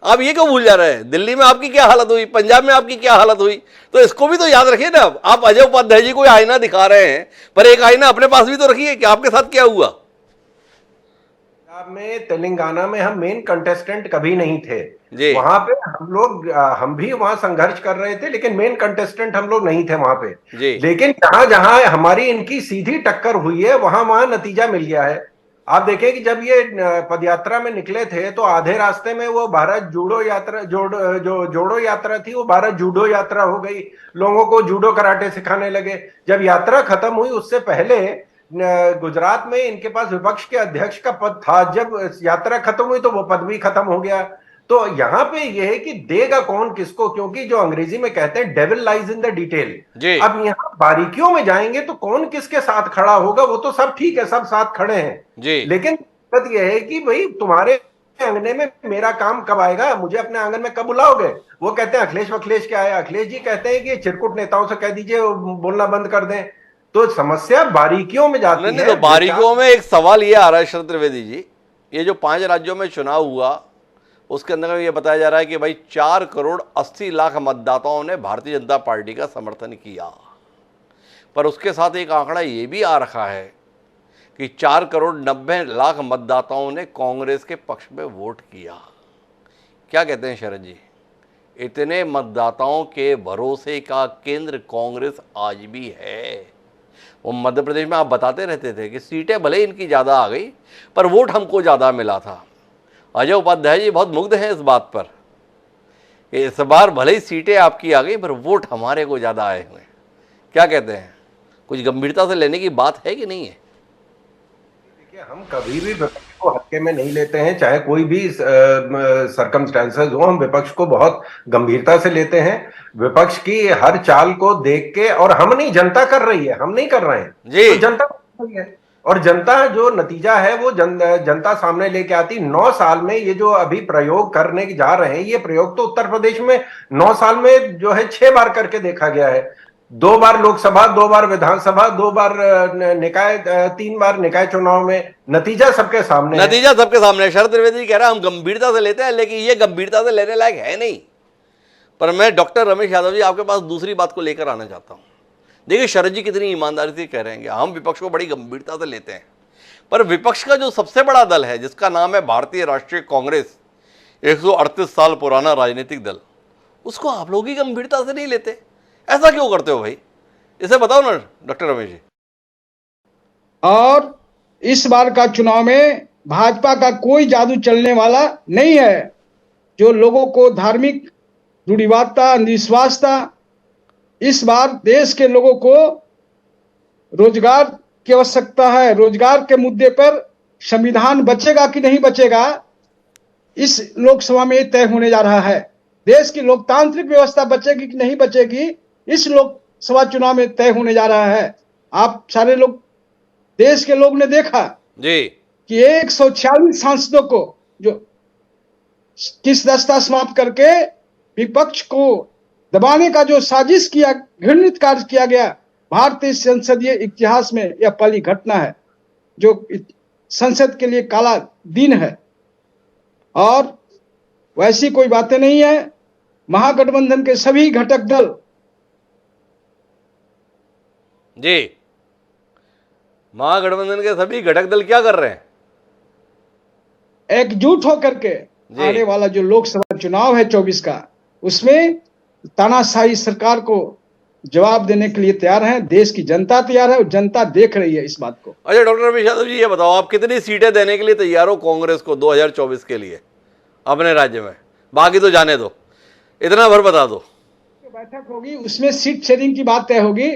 S1: आप ये क्यों भूल जा रहे हैं? दिल्ली में आपकी क्या हालत हुई, पंजाब में आपकी क्या हालत हुई, तो इसको भी तो याद रखिए ना। आप अजय उपाध्याय जी को आईना दिखा रहे हैं, पर एक आईना अपने पास भी तो रखिए कि आपके साथ क्या हुआ।
S8: में तेलंगाना में हम मेन कंटेस्टेंट कभी नहीं थे, वहां पे हम भी वहां संघर्ष कर रहे थे, लेकिन मेन कंटेस्टेंट हम लोग नहीं थे वहां पे। लेकिन जहां जहां हमारी इनकी सीधी टक्कर हुई है, वहां वहां नतीजा मिल गया है। आप देखें कि जब ये पदयात्रा में निकले थे तो आधे रास्ते में वो भारत जूडो यात्रा, जोड़ो यात्रा थी, वो भारत जूडो यात्रा हो गई। लोगों को जूडो कराटे सिखाने लगे। जब यात्रा खत्म हुई उससे पहले गुजरात में इनके पास विपक्ष के अध्यक्ष का पद था, जब यात्रा खत्म हुई तो वो पद भी खत्म हो गया। तो यहां पे ये है कि देगा कौन किसको, क्योंकि जो अंग्रेजी में कहते हैं devil lies in the detail. अब यहाँ बारीकियों में जाएंगे तो कौन किसके साथ खड़ा होगा, वो तो सब ठीक है, सब साथ खड़े हैं, लेकिन बात यह है कि भाई तुम्हारे अंगने में मेरा काम कब आएगा, मुझे अपने आंगन में कब बुलाओगे। वो कहते हैं अखिलेश क्या है, अखिलेश जी कहते हैं कि चिरकुट नेताओं से कह दीजिए बोलना बंद कर दें। तो समस्या बारीकियों में जाती है।
S1: तो बारीकियों में एक सवाल ये आ रहा है शरद त्रिवेदी जी, ये जो 5 राज्यों में चुनाव हुआ उसके अंदर ये बताया जा रहा है कि भाई 4 करोड़ 80 लाख मतदाताओं ने भारतीय जनता पार्टी का समर्थन किया, पर उसके साथ एक आंकड़ा ये भी आ रखा है कि 4 करोड़ 90 लाख मतदाताओं ने कांग्रेस के पक्ष में वोट किया। क्या कहते हैं शरद जी, इतने मतदाताओं के भरोसे का केंद्र कांग्रेस आज भी है। वो मध्य प्रदेश में आप बताते रहते थे कि सीटें भले इनकी ज़्यादा आ गई पर वोट हमको ज़्यादा मिला था। अजय उपाध्याय जी बहुत मुग्ध हैं इस बात पर, इस बार भले ही सीटें आपकी आ गई पर वोट हमारे को ज़्यादा आए हुए हैं। क्या कहते हैं, कुछ गंभीरता से लेने की बात है कि नहीं है?
S8: देखिए, हम कभी भी विपक्ष को हल्के में नहीं लेते हैं, चाहे कोई भी सर्कमस्टेंसेस हो, हम विपक्ष को बहुत गंभीरता से लेते हैं। विपक्ष की हर चाल को देख के, और हम नहीं, जनता कर रही है, हम नहीं कर रहे हैं जी, तो जनता कर रही है, और जनता जो नतीजा है वो जनता सामने लेके आती। 9 साल में ये जो अभी प्रयोग करने जा रहे हैं, ये प्रयोग तो उत्तर प्रदेश में 9 साल में जो है 6 बार करके देखा गया है। 2 बार लोकसभा, 2 बार विधानसभा, 2 बार निकाय, 3 बार निकाय चुनाव में। नतीजा सबके सामने
S1: है। शरद त्रिवेदी कह रहा है हम गंभीरता से लेते हैं, लेकिन ये गंभीरता से लेने लायक है नहीं। पर मैं डॉक्टर रमेश यादव जी आपके पास दूसरी बात को लेकर आना चाहता हूं। देखिए शरद जी कितनी ईमानदारी से कह रहे हैं कि हम विपक्ष को बड़ी गंभीरता से लेते हैं, पर विपक्ष का जो सबसे बड़ा दल है जिसका नाम है भारतीय राष्ट्रीय कांग्रेस, 138 साल पुराना राजनीतिक दल, उसको आप लोग ही गंभीरता से नहीं लेते। ऐसा क्यों करते हो भाई, इसे बताओ ना डॉक्टर रमेश जी।
S9: और इस बार का चुनाव में भाजपा का कोई जादू चलने वाला नहीं है। जो लोगों को धार्मिक रूढ़िवादिता, अंधविश्वासता, इस बार देश के लोगों को रोजगार की आवश्यकता है। रोजगार के मुद्दे पर संविधान बचेगा कि नहीं बचेगा, इस लोकसभा में तय होने जा रहा है। देश की लोकतांत्रिक व्यवस्था बचेगी कि नहीं बचेगी, इस लोकसभा चुनाव में तय होने जा रहा है। आप सारे लोग, देश के लोग ने देखा जी कि 146 सांसदों को जो किस दस्ता समाप्त करके विपक्ष को दबाने का जो साजिश किया, घृणित कार्य किया गया, भारतीय संसदीय इतिहास में यह पहली घटना है, जो संसद के लिए काला दिन है। और वैसी कोई बातें नहीं है। महागठबंधन के सभी घटक दल
S1: जी, महागठबंधन के सभी घटक दल क्या कर रहे हैं?
S9: एकजुट होकर के आने वाला जो लोकसभा चुनाव है 24 का, उसमें तानाशाही सरकार को जवाब देने के लिए तैयार हैं। देश की जनता तैयार है और जनता देख रही है इस बात को।
S1: अच्छा डॉक्टर रमेश यादव जी, ये बताओ आप कितनी सीटें देने के लिए तैयार हो कांग्रेस को 2024 के लिए अपने राज्य में? बाकी तो जाने दो, इतना भर बता दो।
S9: बैठक होगी, उसमें सीट शेयरिंग की बात तय होगी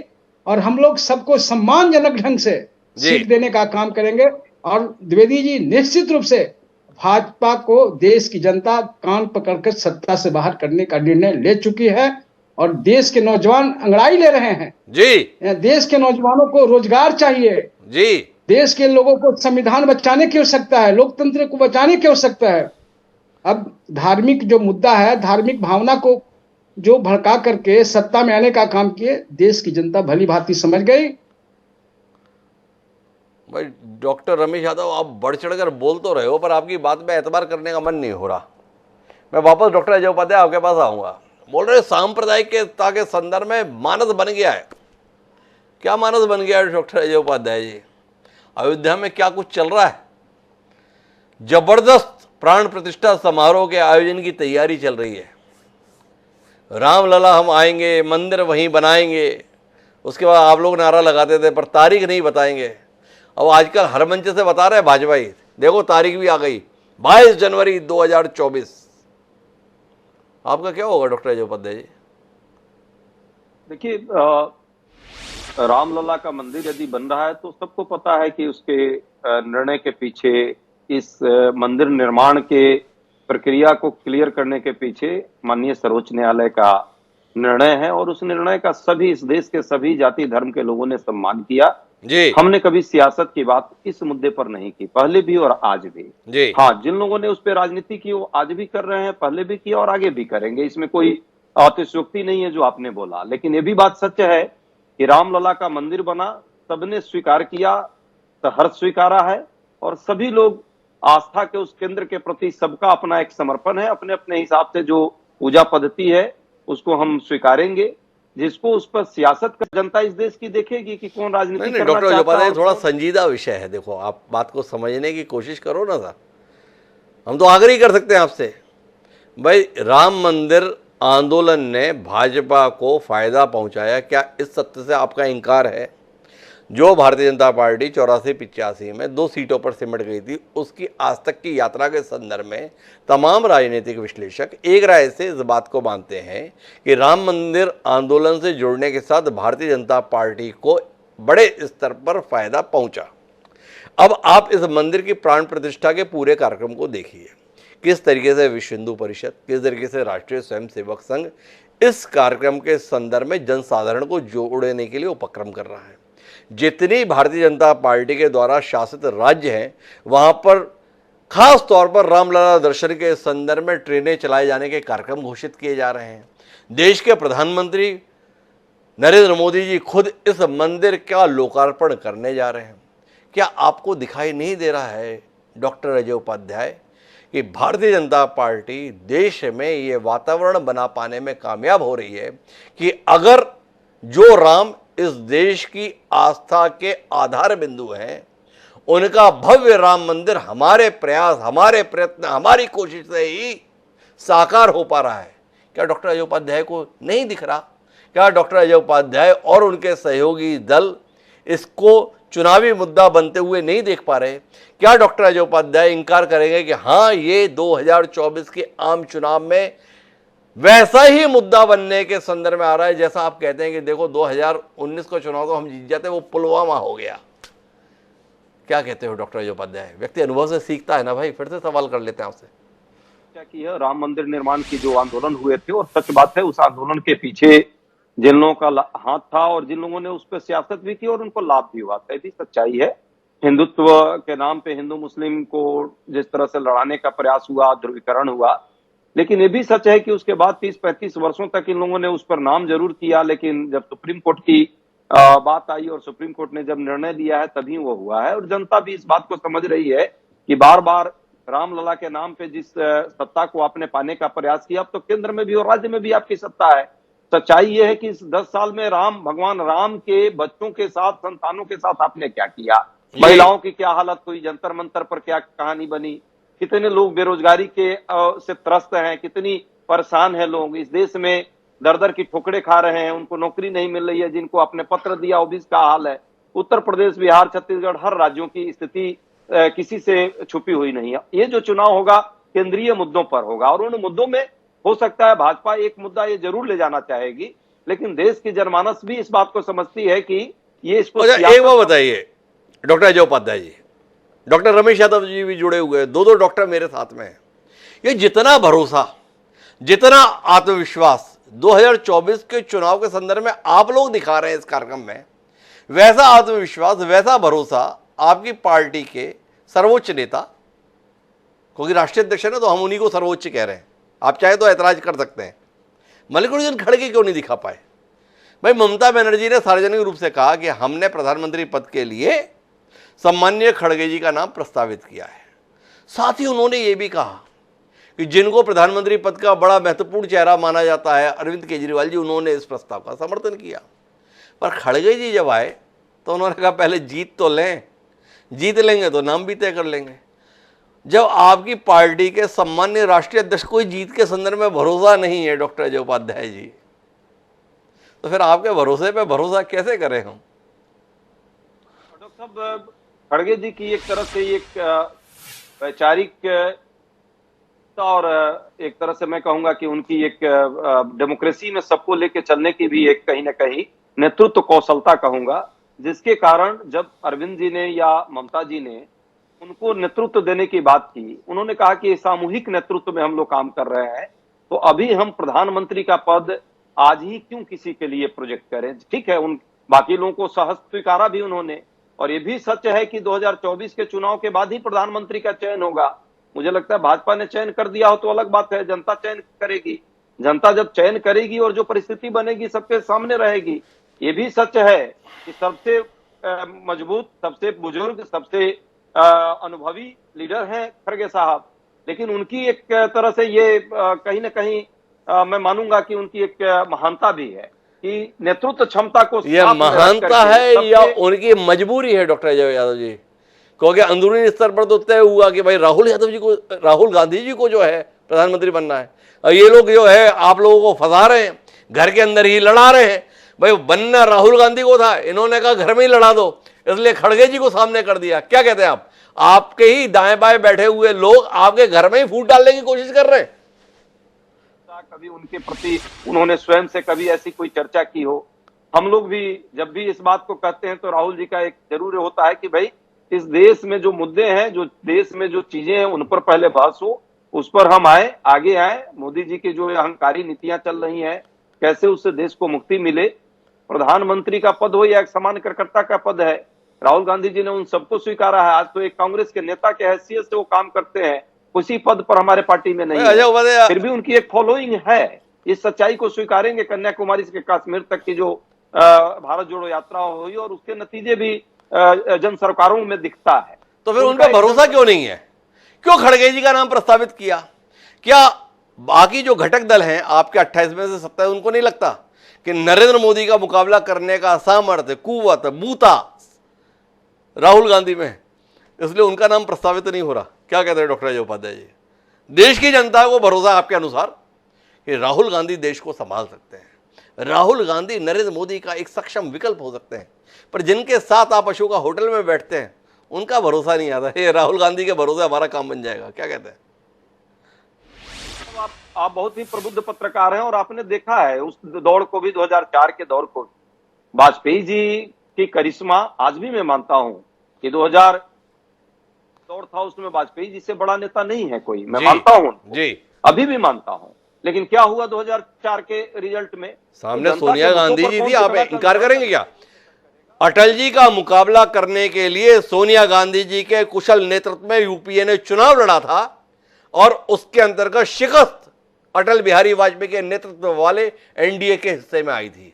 S9: और हम लोग सबको सम्मानजनक ढंग से सीट देने का काम करेंगे। और द्विवेदी जी, निश्चित रूप से भाजपा को देश की जनता कान पकड़कर सत्ता से बाहर करने का निर्णय ले चुकी है और देश के नौजवान अंगड़ाई ले रहे हैं जी। देश के नौजवानों को रोजगार चाहिए जी, देश के लोगों को संविधान बचाने की आवश्यकता है, लोकतंत्र को बचाने की आवश्यकता है। अब धार्मिक जो मुद्दा है, धार्मिक भावना को जो भड़का करके सत्ता में आने का काम किए, देश की जनता भली भांति समझ गई।
S1: भाई डॉक्टर रमेश यादव, आप बढ़ चढ़कर बोल तो रहे हो पर आपकी बात में एतबार करने का मन नहीं हो रहा। मैं वापस डॉक्टर अजय उपाध्याय आपके पास आऊंगा। बोल रहे सांप्रदायिकता के संदर्भ में मानस बन गया है। क्या मानस बन गया है डॉक्टर अजय उपाध्याय जी? अयोध्या में क्या कुछ चल रहा है? जबरदस्त प्राण प्रतिष्ठा समारोह के आयोजन की तैयारी चल रही है। रामलला हम आएंगे, मंदिर वहीं बनाएंगे। उसके बाद आप लोग नारा लगाते थे पर तारीख नहीं बताएंगे। अब आजकल हर मंच से बता रहे हैं भाजपा ही, देखो तारीख भी आ गई 22 जनवरी 2024। आपका क्या होगा डॉक्टर अजय उपाध्याय जी?
S7: देखिए, रामलला का मंदिर यदि बन रहा है तो सबको पता है कि उसके निर्णय के पीछे, इस मंदिर निर्माण के प्रक्रिया को क्लियर करने के पीछे माननीय सर्वोच्च न्यायालय का निर्णय है, और उस निर्णय का सभी इस देश के सभी जाति धर्म के लोगों ने सम्मान किया
S1: जी
S7: हमने कभी सियासत की बात इस मुद्दे पर नहीं की, पहले भी और आज भी।
S1: जी
S7: हाँ, जिन लोगों ने उस पर राजनीति की वो आज भी कर रहे हैं, पहले भी किया और आगे भी करेंगे, इसमें कोई अतिशयोक्ति नहीं है जो आपने बोला। लेकिन ये भी बात सच है कि रामलला का मंदिर बना, सबने स्वीकार किया, हर्ष स्वीकारा है, और सभी लोग आस्था के उस केंद्र के प्रति सबका अपना एक समर्पण है, अपने अपने हिसाब से जो पूजा पद्धति है उसको हम स्वीकारेंगे। जिसको उस पर सियासत कर जनता इस देश की देखेगी कि कौन राजनीति
S1: नहीं
S7: करना
S1: डॉक्टर
S7: चाहता
S1: अजय
S7: है।
S1: उपाध्याय, थोड़ा संजीदा विषय है, देखो आप बात को समझने की कोशिश करो ना सर, हम तो आग्रह ही कर सकते हैं आपसे। भाई राम मंदिर आंदोलन ने भाजपा को फायदा पहुंचाया, क्या इस सत्य से आपका इंकार है? जो भारतीय जनता पार्टी 84-85 में 2 सीटों पर सिमट गई थी, उसकी आज तक की यात्रा के संदर्भ में तमाम राजनीतिक विश्लेषक एक राय से इस बात को मानते हैं कि राम मंदिर आंदोलन से जुड़ने के साथ भारतीय जनता पार्टी को बड़े स्तर पर फायदा पहुंचा। अब आप इस मंदिर की प्राण प्रतिष्ठा के पूरे कार्यक्रम को देखिए, किस तरीके से विश्व हिंदू परिषद, किस तरीके से राष्ट्रीय स्वयंसेवक संघ इस कार्यक्रम के संदर्भ में जनसाधारण को जोड़ने के लिए उपक्रम कर रहा है। जितनी भारतीय जनता पार्टी के द्वारा शासित राज्य हैं, वहां पर खास तौर पर रामलला दर्शन के संदर्भ में ट्रेनें चलाए जाने के कार्यक्रम घोषित किए जा रहे हैं। देश के प्रधानमंत्री नरेंद्र मोदी जी खुद इस मंदिर का लोकार्पण करने जा रहे हैं। क्या आपको दिखाई नहीं दे रहा है डॉक्टर अजय उपाध्याय कि भारतीय जनता पार्टी देश में ये वातावरण बना पाने में कामयाब हो रही है कि अगर जो राम इस देश की आस्था के आधार बिंदु हैं, उनका भव्य राम मंदिर हमारे प्रयास, हमारे प्रयत्न, हमारी कोशिश से ही साकार हो पा रहा है? क्या डॉक्टर अजय उपाध्याय को नहीं दिख रहा? क्या डॉक्टर अजय उपाध्याय और उनके सहयोगी दल इसको चुनावी मुद्दा बनते हुए नहीं देख पा रहे? क्या डॉक्टर अजय उपाध्याय इंकार करेंगे कि हाँ, ये 2024 के आम चुनाव में वैसा ही मुद्दा बनने के संदर्भ में आ रहा है जैसा आप कहते हैं कि देखो 2019 का चुनाव तो हम जीत जाते, वो पुलवामा हो गया? क्या कहते हो डॉक्टर अजय उपाध्याय? व्यक्ति अनुभव से सीखता है ना भाई। फिर से सवाल कर लेते हैं आपसे।
S7: क्या की है, राम मंदिर निर्माण की जो आंदोलन हुए थे, और सच बात है उस आंदोलन के पीछे जिन लोगों का हाथ था और जिन लोगों ने उस पर सियासत भी की और उनको लाभ भी हुआ था, ये भी सच्चाई है। हिंदुत्व के नाम पे हिंदू मुस्लिम को जिस तरह से लड़ाने का प्रयास हुआ, ध्रुवीकरण हुआ, लेकिन ये भी सच है कि उसके बाद 30-35 वर्षों तक इन लोगों ने उस पर नाम जरूर किया, लेकिन जब सुप्रीम कोर्ट की बात आई और सुप्रीम कोर्ट ने जब निर्णय दिया है तभी वो हुआ है। और जनता भी इस बात को समझ रही है कि बार बार रामलला के नाम पे जिस सत्ता को आपने पाने का प्रयास किया, अब तो केंद्र में भी और राज्य में भी आपकी सत्ता है। सच्चाई ये है कि इस 10 साल में भगवान राम के बच्चों के साथ, संतानों के साथ आपने क्या किया, महिलाओं की क्या हालत हुई, जंतर मंतर पर क्या कहानी बनी, कितने लोग बेरोजगारी के से त्रस्त हैं, कितनी परेशान है लोग इस देश में, दर दर की ठोकरें खा रहे हैं, उनको नौकरी नहीं मिल रही है, जिनको आपने पत्र दिया वो भी इसका हाल है। उत्तर प्रदेश, बिहार, छत्तीसगढ़, हर राज्यों की स्थिति किसी से छुपी हुई नहीं है। ये जो चुनाव होगा केंद्रीय मुद्दों पर होगा, और उन मुद्दों में हो सकता है भाजपा एक मुद्दा ये जरूर ले जाना चाहेगी, लेकिन देश की जनमानस भी इस बात को समझती है कि ये इसको
S1: एक बात बताइए डॉक्टर अजय उपाध्याय जी, डॉक्टर रमेश यादव जी भी जुड़े हुए हैं, 2 डॉक्टर मेरे साथ में हैं। ये जितना भरोसा, जितना आत्मविश्वास 2024 के चुनाव के संदर्भ में आप लोग दिखा रहे हैं इस कार्यक्रम में, वैसा आत्मविश्वास, वैसा भरोसा आपकी पार्टी के सर्वोच्च नेता, क्योंकि राष्ट्रीय अध्यक्ष है ना, तो हम उन्हीं को सर्वोच्च कह रहे हैं, आप चाहे तो ऐतराज कर सकते हैं, मल्लिकार्जुन खड़गे क्यों नहीं दिखा पाए? भाई ममता बनर्जी ने सार्वजनिक रूप से कहा कि हमने प्रधानमंत्री पद के लिए सम्माननीय खड़गे जी का नाम प्रस्तावित किया है। साथ ही उन्होंने ये भी कहा कि जिनको प्रधानमंत्री पद का बड़ा महत्वपूर्ण चेहरा माना जाता है, अरविंद केजरीवाल जी, उन्होंने इस प्रस्ताव का समर्थन किया। पर खड़गे जी जब आए तो उन्होंने कहा पहले जीत तो लें, जीत लेंगे तो नाम भी तय कर लेंगे। जब आपकी पार्टी के सम्मान्य राष्ट्रीय अध्यक्ष को जीत के संदर्भ में भरोसा नहीं है डॉक्टर अजय उपाध्याय जी, तो फिर आपके भरोसे पे भरोसा कैसे करें हम?
S7: डॉक्टर साहब, खड़गे जी की एक तरह से एक वैचारिक और एक तरह से मैं कहूंगा कि उनकी एक डेमोक्रेसी में सबको लेके चलने की भी एक कहीं ना कहीं नेतृत्व कौशलता कहूंगा, जिसके कारण जब अरविंद जी ने या ममता जी ने उनको नेतृत्व देने की बात की, उन्होंने कहा कि सामूहिक नेतृत्व में हम लोग काम कर रहे हैं, तो अभी हम प्रधानमंत्री का पद आज ही क्यों किसी के लिए प्रोजेक्ट करें। ठीक है, उन बाकी लोगों को सहज स्वीकारा भी उन्होंने, और ये भी सच है कि 2024 के चुनाव के बाद ही प्रधानमंत्री का चयन होगा। मुझे लगता है भाजपा ने चयन कर दिया हो तो अलग बात है, जनता चयन करेगी। जनता जब चयन करेगी और जो परिस्थिति बनेगी सबके सामने रहेगी। ये भी सच है कि सबसे मजबूत, सबसे बुजुर्ग, सबसे अनुभवी लीडर हैं खड़गे साहब, लेकिन उनकी एक तरह से ये कहीं ना कहीं मैं मानूंगा कि उनकी एक महानता भी है कि नेतृत्व क्षमता को,
S1: ये महानता है या उनकी मजबूरी है डॉक्टर अजय यादव जी? क्योंकि अंदरूनी स्तर पर तो तय हुआ कि भाई राहुल गांधी जी को जो है प्रधानमंत्री बनना है, और ये लोग जो है आप लोगों को फंसा रहे हैं, घर के अंदर ही लड़ा रहे हैं। भाई बनना राहुल गांधी को था, इन्होंने कहा घर में ही लड़ा दो, इसलिए खड़गे जी को सामने कर दिया। क्या कहते हैं आप? आपके ही दाएं बाएं बैठे हुए लोग आपके घर में ही फूट डालने की कोशिश कर रहे हैं।
S7: कभी उनके प्रति उन्होंने स्वयं से कभी ऐसी कोई चर्चा की हो? हम लोग भी जब भी इस बात को कहते हैं तो राहुल जी का एक जरूर होता है कि भाई इस देश में जो मुद्दे हैं, जो देश में जो चीजें हैं, उन पर पहले बहस हो, उस पर हम आगे आए। मोदी जी की जो अहंकारी नीतियां चल रही हैं, कैसे उससे देश को मुक्ति मिले। प्रधानमंत्री का पद हो या एक सामान्य कार्यकर्ता का पद है, राहुल गांधी जी ने उन सबको स्वीकारा है। आज तो एक कांग्रेस के नेता के हैसियत से वो काम करते हैं, उसी पद पर हमारे पार्टी में नहीं है, फिर भी उनकी एक फॉलोइंग है। इस सच्चाई को स्वीकारेंगे। कन्याकुमारी से कश्मीर तक की जो भारत जोड़ो यात्रा हुई और उसके नतीजे भी जन सरकारों में दिखता है।
S1: तो फिर उन पर भरोसा क्यों नहीं है? क्यों खड़गे जी का नाम प्रस्तावित किया? क्या बाकी जो घटक दल हैं आपके 28 में से 27, उनको नहीं लगता कि नरेंद्र मोदी का मुकाबला करने का सामर्थ्य, कुव्वत, बूता राहुल गांधी में, इसलिए उनका नाम प्रस्तावित नहीं हो रहा? क्या कहते हैं डॉक्टर अजय उपाध्याय जी? देश की जनता को भरोसा आपके अनुसार कि राहुल गांधी देश को संभाल सकते हैं, राहुल गांधी नरेंद्र मोदी का एक सक्षम विकल्प हो सकते हैं, पर जिनके साथ आप अशोका होटल में बैठते हैं उनका भरोसा नहीं आता। ये राहुल गांधी के भरोसे हमारा काम बन जाएगा। क्या कहते हैं?
S7: आप बहुत ही प्रबुद्ध पत्रकार हैं और आपने देखा है उस दौर को भी, 2004 के दौर को। वाजपेयी जी की करिश्मा आज भी मैं मानता हूं कि 2000 दौर था, उसमें वाजपेयी जी से बड़ा नेता नहीं है कोई, मैं मानता हूं जी, अभी भी मानता हूं। लेकिन क्या हुआ 2004 के रिजल्ट में?
S1: सामने सोनिया गांधी जी थी, आप इनकार करेंगे क्या? अटल जी का मुकाबला करने के लिए सोनिया गांधी जी के कुशल नेतृत्व में यूपीए ने चुनाव लड़ा था और उसके अंतर्गत शिकस्त अटल बिहारी वाजपेयी के नेतृत्व वाले एनडीए के हिस्से में आई थी।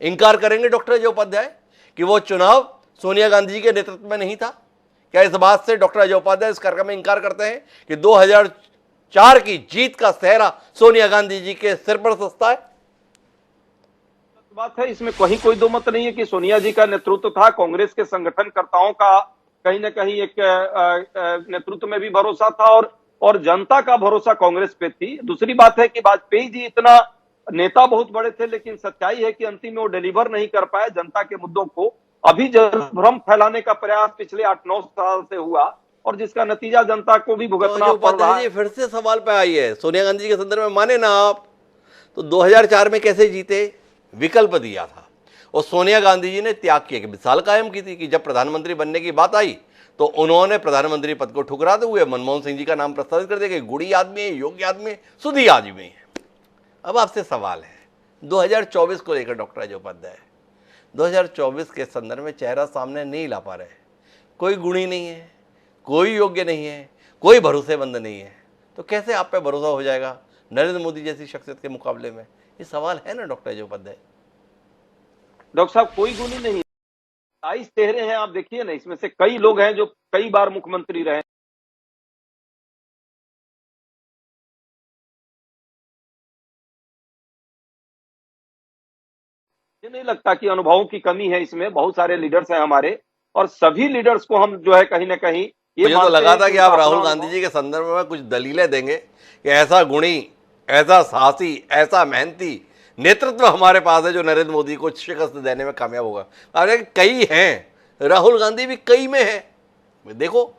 S1: इंकार करेंगे डॉक्टर अजय उपाध्याय कि वो चुनाव सोनिया गांधी जी के नेतृत्व में नहीं था? क्या इस बात से डॉक्टर अजय उपाध्याय इस कार्यक्रम में इंकार करते हैं कि 2004 की जीत का सेहरा सोनिया गांधी जी के सिर पर सस्ता है?
S7: बात है, इसमें कहीं कोई दो मत नहीं है कि सोनिया जी का नेतृत्व था। कांग्रेस के संगठनकर्ताओं का कहीं ना कहीं एक नेतृत्व में भी भरोसा था और जनता का भरोसा कांग्रेस पे थी। दूसरी बात है कि वाजपेयी जी इतना नेता बहुत बड़े थे, लेकिन सच्चाई है कि अंतिम में वो डिलीवर नहीं कर पाए जनता के मुद्दों को। अभी भ्रम फैलाने का प्रयास पिछले 8-9 साल से हुआ और जिसका नतीजा जनता को भी भुगतना पड़ रहा है।
S1: फिर से सवाल पे आई है, सोनिया गांधी के संदर्भ में माने ना आप, तो 2004 में कैसे जीते? विकल्प दिया था और सोनिया गांधी जी ने त्याग किया कि मिसाल कायम की थी कि जब प्रधानमंत्री बनने की बात आई तो उन्होंने प्रधानमंत्री पद को ठुकराते हुए मनमोहन सिंह जी का नाम प्रस्तावित कर दिया कि गुड़ी आदमी है, योग्य आदमी है, सुधी आदमी है। अब आपसे सवाल है 2024 को लेकर डॉक्टर अजय उपाध्याय, 2024 के संदर्भ में चेहरा सामने नहीं ला पा रहे, कोई गुणी नहीं है, कोई योग्य नहीं है, कोई भरोसेमंद नहीं है, तो कैसे आप पे भरोसा हो जाएगा नरेंद्र मोदी जैसी शख्सियत के मुकाबले में? ये सवाल है ना डॉक्टर अजय उपाध्याय।
S7: डॉक्टर साहब कोई गुणी नहीं, 22 चेहरे हैं, आप देखिए ना, इसमें से कई लोग हैं जो कई बार मुख्यमंत्री रहे। मुझे नहीं लगता कि अनुभवों की कमी है इसमें, बहुत सारे लीडर्स हैं हमारे और सभी लीडर्स को हम जो है कहीं ना कहीं ये
S1: मुझे तो लगा था कि आप राहुल गांधी जी के संदर्भ में कुछ दलीलें देंगे कि ऐसा गुणी, ऐसा साहसी, ऐसा मेहनती नेतृत्व हमारे पास है जो नरेंद्र मोदी को शिकस्त देने में कामयाब होगा। अरे कई हैं, राहुल गांधी भी कई में है, देखो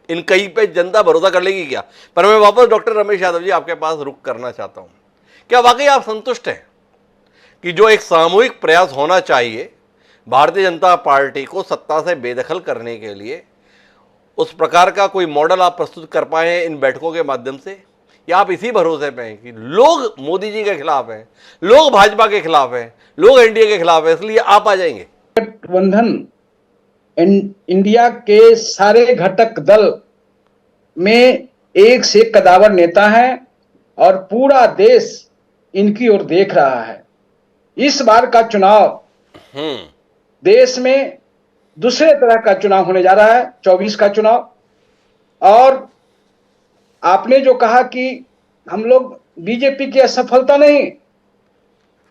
S1: इन कई पे जनता भरोसा कर लेगी क्या? पर मैं वापस डॉक्टर रमेश यादव जी आपके पास रुख करना चाहता हूं। क्या वाकई आप संतुष्ट हैं कि जो एक सामूहिक प्रयास होना चाहिए भारतीय जनता पार्टी को सत्ता से बेदखल करने के लिए, उस प्रकार का कोई मॉडल आप प्रस्तुत कर पाए हैं इन बैठकों के माध्यम से, या आप इसी भरोसे पे हैं कि लोग मोदी जी के खिलाफ हैं, लोग भाजपा के खिलाफ हैं, लोग एनडीए के खिलाफ हैं, इसलिए आप आ जाएंगे?
S9: गठबंधन इंडिया के सारे घटक दल में एक से एक कदावर नेता हैं और पूरा देश इनकी ओर देख रहा है। इस बार का चुनाव देश में दूसरे तरह का चुनाव होने जा रहा है, 24 का चुनाव। और आपने जो कहा कि हम लोग बीजेपी की असफलता नहीं,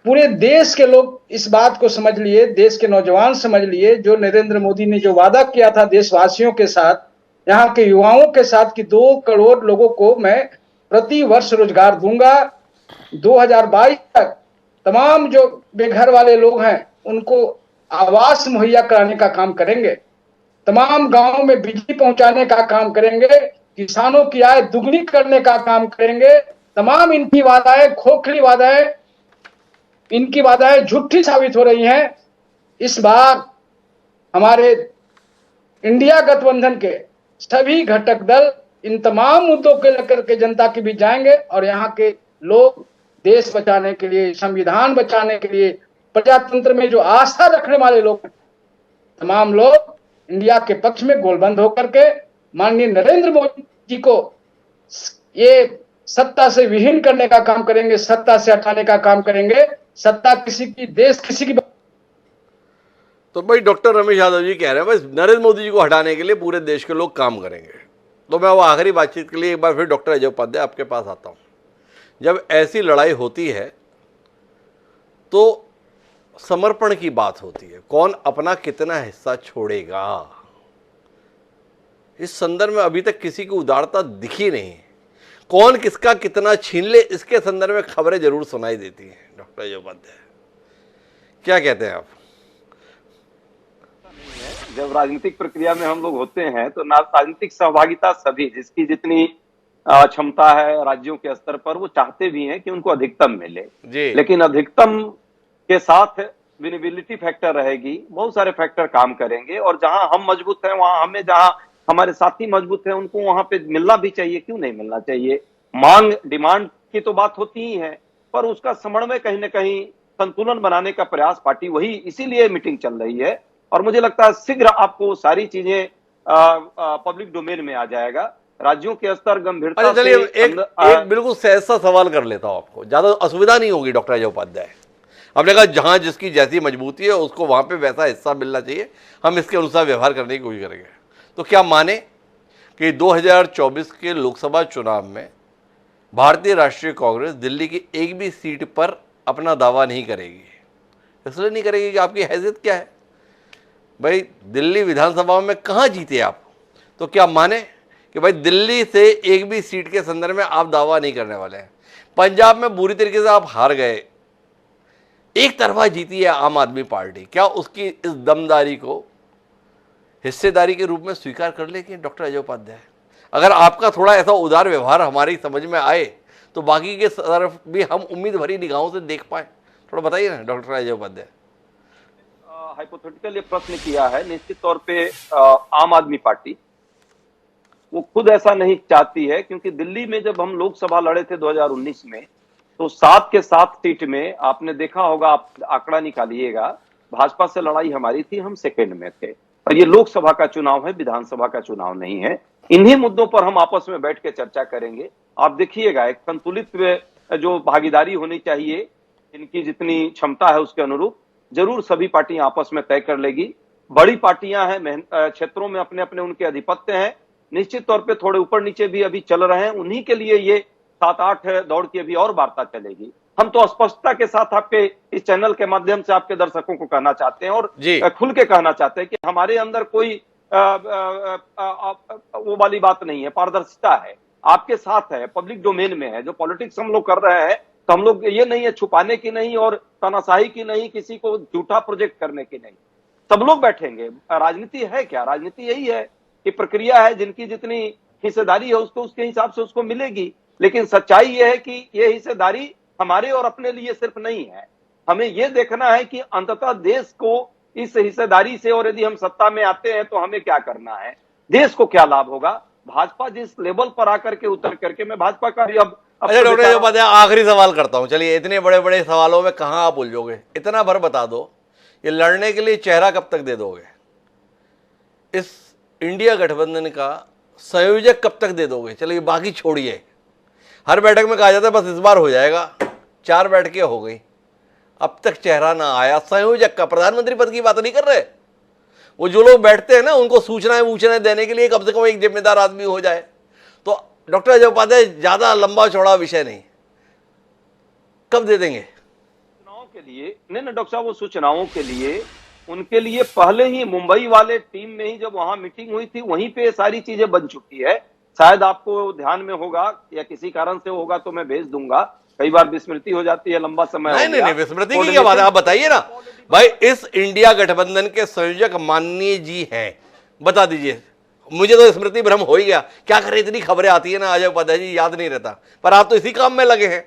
S9: पूरे देश के लोग इस बात को समझ लिए, देश के नौजवान समझ लिए, जो नरेंद्र मोदी ने जो वादा किया था देशवासियों के साथ, यहाँ के युवाओं के साथ कि 2 करोड़ लोगों को मैं प्रति वर्ष रोजगार दूंगा, 2022 तक तमाम जो बेघर वाले लोग हैं उनको आवास मुहैया कराने का काम करेंगे, तमाम गांवों में बिजली पहुंचाने का काम करेंगे, किसानों की आय दुगनी करने का काम करेंगे। तमाम इनकी वादाएं खोखली वादाएं, इनकी वादाएं झूठी साबित हो रही हैं। इस बार हमारे इंडिया गठबंधन के सभी घटक दल इन तमाम मुद्दों को लेकर के जनता के बीच जाएंगे और यहाँ के लोग देश बचाने के लिए, संविधान बचाने के लिए, प्रजातंत्र में जो आस्था रखने वाले लोग, तमाम लोग इंडिया के पक्ष में गोलबंद होकर के माननीय नरेंद्र मोदी जी को ये सत्ता से विहीन करने का काम करेंगे, सत्ता से हटाने का काम करेंगे। सत्ता किसी की, देश किसी की।
S1: तो भाई डॉक्टर रमेश यादव जी कह रहे हैं बस नरेंद्र मोदी जी को हटाने के लिए पूरे देश के लोग काम करेंगे। तो मैं वो आखिरी बातचीत के लिए एक बार फिर डॉक्टर अजय उपाध्याय आपके पास आता हूँ। जब ऐसी लड़ाई होती है तो समर्पण की बात होती है, कौन अपना कितना हिस्सा छोड़ेगा। इस संदर्भ में अभी तक किसी की उदारता दिखी नहीं। कौन किसका कितना छीन ले, इसके संदर्भ में खबरें जरूर सुनाई देती हैं। डॉक्टर अजय उपाध्याय क्या कहते हैं आप?
S7: जब राजनीतिक प्रक्रिया में हम लोग होते हैं तो राजनीतिक सहभागिता सभी, जिसकी जितनी क्षमता है राज्यों के स्तर पर, वो चाहते भी हैं कि उनको अधिकतम मिले जी। लेकिन अधिकतम के साथ विनेबिलिटी फैक्टर रहेगी, बहुत सारे फैक्टर काम करेंगे और जहां हम मजबूत हैं वहां हमें, जहां हमारे साथी मजबूत हैं उनको वहां पे मिलना भी चाहिए, क्यों नहीं मिलना चाहिए। मांग, डिमांड की तो बात होती ही है, पर उसका समन्वय कहीं ना कहीं संतुलन बनाने का प्रयास पार्टी, वही इसीलिए मीटिंग चल रही है। और मुझे लगता है शीघ्र आपको सारी चीजें पब्लिक डोमेन में आ जाएगा। राज्यों के स्तर गंभीरता से
S1: एक बिल्कुल सहज सा सवाल कर लेता हूं, आपको ज्यादा असुविधा नहीं होगी डॉक्टर अजय उपाध्याय। आपने कहा जहां जिसकी जैसी मजबूती है उसको वहां पे वैसा हिस्सा मिलना चाहिए, हम इसके अनुसार व्यवहार करने की कोशिश करेंगे। तो क्या माने कि 2024 के लोकसभा चुनाव में भारतीय राष्ट्रीय कांग्रेस दिल्ली की एक भी सीट पर अपना दावा नहीं करेगी? इसलिए नहीं करेगी कि आपकी हैसियत क्या है भाई, दिल्ली विधानसभा में कहाँ जीते आप। तो क्या माने कि भाई दिल्ली से एक भी सीट के संदर्भ में आप दावा नहीं करने वाले हैं। पंजाब में बुरी तरीके से आप हार गए, एक तरफा जीती है आम आदमी पार्टी, क्या उसकी इस दमदारी को हिस्सेदारी के रूप में स्वीकार कर लेंगे डॉक्टर अजय उपाध्याय? अगर आपका थोड़ा ऐसा उदार व्यवहार हमारी समझ में आए तो बाकी के तरफ भी हम उम्मीद भरी निगाहों से देख पाए, थोड़ा बताइए ना डॉक्टर अजय उपाध्याय।
S7: हाइपोथेटिकल ये प्रश्न किया है, निश्चित तौर पे आम आदमी पार्टी वो खुद ऐसा नहीं चाहती है, क्योंकि दिल्ली में जब हम लोकसभा लड़े थे 2019 में तो 7 के 7 सीट में आपने देखा होगा, आप आंकड़ा निकालिएगा, भाजपा से लड़ाई हमारी थी, हम सेकंड में थे। और ये लोकसभा का चुनाव है, विधानसभा का चुनाव नहीं है। इन्हीं मुद्दों पर हम आपस में बैठ के चर्चा करेंगे। आप देखिएगा एक संतुलित जो भागीदारी होनी चाहिए, इनकी जितनी क्षमता है उसके अनुरूप जरूर सभी पार्टियां आपस में तय कर लेगी। बड़ी पार्टियां हैं, क्षेत्रों में अपने अपने उनके आधिपत्य हैं, निश्चित तौर पे थोड़े ऊपर नीचे भी अभी चल रहे हैं, उन्हीं के लिए ये 7-8 दौड़ की अभी और वार्ता चलेगी। हम तो स्पष्टता के साथ आपके इस चैनल के माध्यम से आपके दर्शकों को कहना चाहते हैं और खुल के कहना चाहते हैं कि हमारे अंदर कोई वो वाली बात नहीं है, पारदर्शिता है, आपके साथ है, पब्लिक डोमेन में है। जो पॉलिटिक्स हम लोग कर रहे हैं तो हम लोग ये नहीं है छुपाने की नहीं और तानाशाही की नहीं, किसी को झूठा प्रोजेक्ट करने की नहीं, सब लोग बैठेंगे। राजनीति है क्या? राजनीति यही है कि प्रक्रिया है, जिनकी जितनी हिस्सेदारी है उसको उसके हिसाब से उसको मिलेगी। लेकिन सच्चाई यह है कि यह हिस्सेदारी हमारे और अपने लिए सिर्फ नहीं है, हमें यह देखना है कि अंततः देश को इस हिस्सेदारी से, और यदि हम सत्ता में आते हैं तो हमें क्या करना है, देश को क्या लाभ होगा। भाजपा जिस लेवल पर आकर के उतर करके, मैं भाजपा का भी अब
S1: अच्छा डॉक्टर उपाध्याय, आखिरी सवाल करता हूं। चलिए, इतने बड़े बड़े सवालों में कहां आप उलझोगे, इतना भर बता दो, ये लड़ने के लिए चेहरा कब तक दे दोगे, इस इंडिया गठबंधन का संयोजक कब तक दे दोगे। चलिए बाकी छोड़िए, हर बैठक में कहा जाता है बस इस बार हो जाएगा, 4 बैठकें हो गई, अब तक चेहरा ना आया संयोजक का। प्रधानमंत्री पद की बात नहीं कर रहे, वो जो लोग बैठते हैं ना, उनको सूचनाएं देने के लिए कम से कम एक जिम्मेदार आदमी हो जाए। तो डॉक्टर अजय उपाध्याय, ज्यादा लंबा चौड़ा विषय नहीं, कब दे देंगे
S7: चुनाव के लिए? नहीं डॉक्टर साहब, वो सूचनाओं के लिए, उनके लिए पहले ही मुंबई वाले टीम में ही जब वहां मीटिंग हुई थी, वहीं पे सारी चीजें बन चुकी है। शायद आपको ध्यान में होगा या किसी कारण से होगा तो मैं भेज दूंगा, कई बार विस्मृति हो जाती है, लंबा समय
S1: नहीं, विस्मृति की क्या बात है, आप बताइए ना भाई। इस इंडिया गठबंधन के संयोजक माननीय जी हैं, बता दीजिए। मुझे तो स्मृति भ्रम हो ही गया, क्या करें, इतनी खबरें आती है ना अजय उपाध्याय जी, याद नहीं रहता, पर आप तो इसी काम में लगे हैं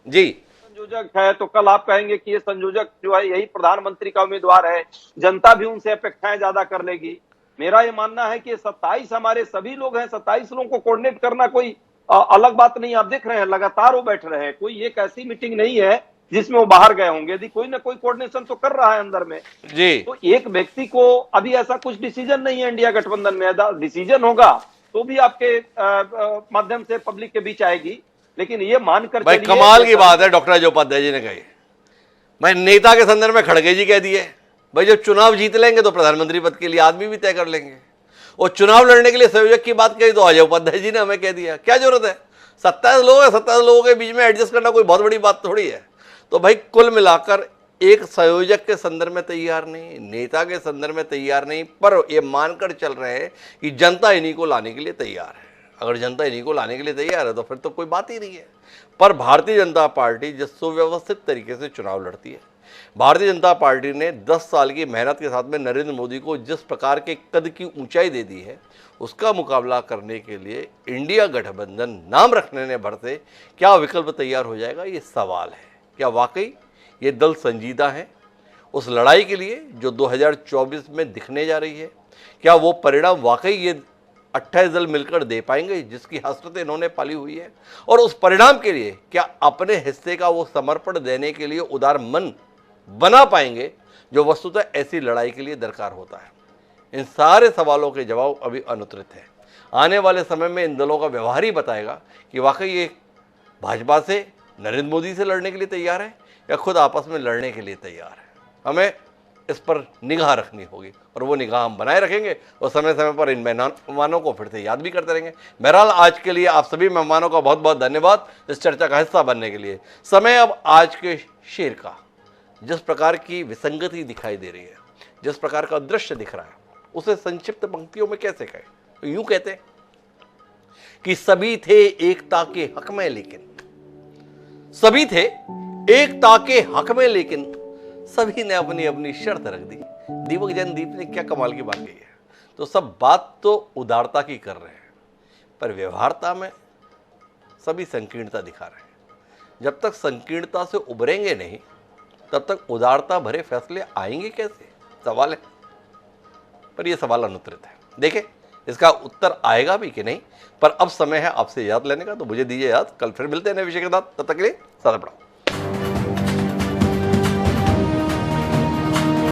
S1: जी।
S7: संयोजक है तो कल आप कहेंगे कि ये संयोजक जो है यही प्रधानमंत्री का उम्मीदवार है, जनता भी उनसे अपेक्षाएं ज्यादा कर लेगी। मेरा ये मानना है कि 27 हमारे सभी लोग हैं, 27 लोगों को कोऑर्डिनेट करना कोई अलग बात नहीं। आप देख रहे हैं लगातार वो बैठ रहे हैं, कोई एक ऐसी मीटिंग नहीं है जिसमें वो बाहर गए होंगे, यदि कोई ना कोई कोऑर्डिनेशन तो कर रहा है अंदर में
S1: जी।
S7: तो एक व्यक्ति को अभी ऐसा कुछ डिसीजन नहीं है इंडिया गठबंधन में, डिसीजन होगा तो भी आपके माध्यम से पब्लिक के बीच आएगी। लेकिन ये मानकर
S1: भाई कमाल की बात है डॉक्टर अजय उपाध्याय जी ने कही, मैं नेता के संदर्भ में खड़गे जी कह दिए, भाई जब चुनाव जीत लेंगे तो प्रधानमंत्री पद के लिए आदमी भी तय कर लेंगे, और चुनाव लड़ने के लिए संयोजक की बात कही तो अजय उपाध्याय जी ने हमें कह दिया। क्या जरूरत है, 27 लोग हैं, 27 लोगों के बीच में एडजस्ट करना कोई बहुत बड़ी बात थोड़ी है। तो भाई कुल मिलाकर एक संयोजक के संदर्भ में तैयार नहीं, नेता के संदर्भ में तैयार नहीं, पर ये मानकर चल रहे हैं कि जनता इन्हीं को लाने के लिए तैयार है। अगर जनता इन्हीं को लाने के लिए तैयार है तो फिर तो कोई बात ही नहीं है। पर भारतीय जनता पार्टी जिस सुव्यवस्थित तरीके से चुनाव लड़ती है, भारतीय जनता पार्टी ने 10 साल की मेहनत के साथ में नरेंद्र मोदी को जिस प्रकार के कद की ऊंचाई दे दी है, उसका मुकाबला करने के लिए इंडिया गठबंधन नाम रखने ने भर से क्या विकल्प तैयार हो जाएगा, ये सवाल है। क्या वाकई ये दल संजीदा है उस लड़ाई के लिए जो 2024 में दिखने जा रही है? क्या वो परिणाम वाकई ये 28 दल मिलकर दे पाएंगे जिसकी हसरत इन्होंने पाली हुई है? और उस परिणाम के लिए क्या अपने हिस्से का वो समर्पण देने के लिए उदार मन बना पाएंगे जो वस्तुतः ऐसी लड़ाई के लिए दरकार होता है? इन सारे सवालों के जवाब अभी अनुत्तरित है। आने वाले समय में इन दलों का व्यवहार ही बताएगा कि वाकई ये भाजपा से, नरेंद्र मोदी से लड़ने के लिए तैयार है या खुद आपस में लड़ने के लिए तैयार है। हमें इस पर निगाह रखनी होगी और वो निगाह हम बनाए रखेंगे और समय समय पर इन मेहमानों को फिर से याद भी करते रहेंगे। बहरहाल आज के लिए आप सभी मेहमानों का बहुत बहुत धन्यवाद इस चर्चा का हिस्सा बनने के लिए। समय अब आज के शेर का, जिस प्रकार की विसंगति दिखाई दे रही है, जिस प्रकार का दृश्य दिख रहा है, उसे संक्षिप्त पंक्तियों में कैसे कहें? तो यूं कहते कि सभी थे एकता के हक में, लेकिन सभी थे एकता के हक में, लेकिन सभी ने अपनी अपनी शर्त रख दी। दीपक जैन ने क्या कमाल की बात कही है। तो सब बात तो उदारता की कर रहे हैं, पर व्यवहारता में सभी संकीर्णता दिखा रहे हैं। जब तक संकीर्णता से उभरेंगे नहीं, तब तक उदारता भरे फैसले आएंगे कैसे? सवाल है, पर यह सवाल अनुत्तरित है। देखें इसका उत्तर आएगा भी कि नहीं, पर अब समय है आपसे याद लेने का। तो मुझे दीजिए याद, कल फिर मिलते हैं नए विषय के साथ। तब तक के लिए सादा पढ़ाओ।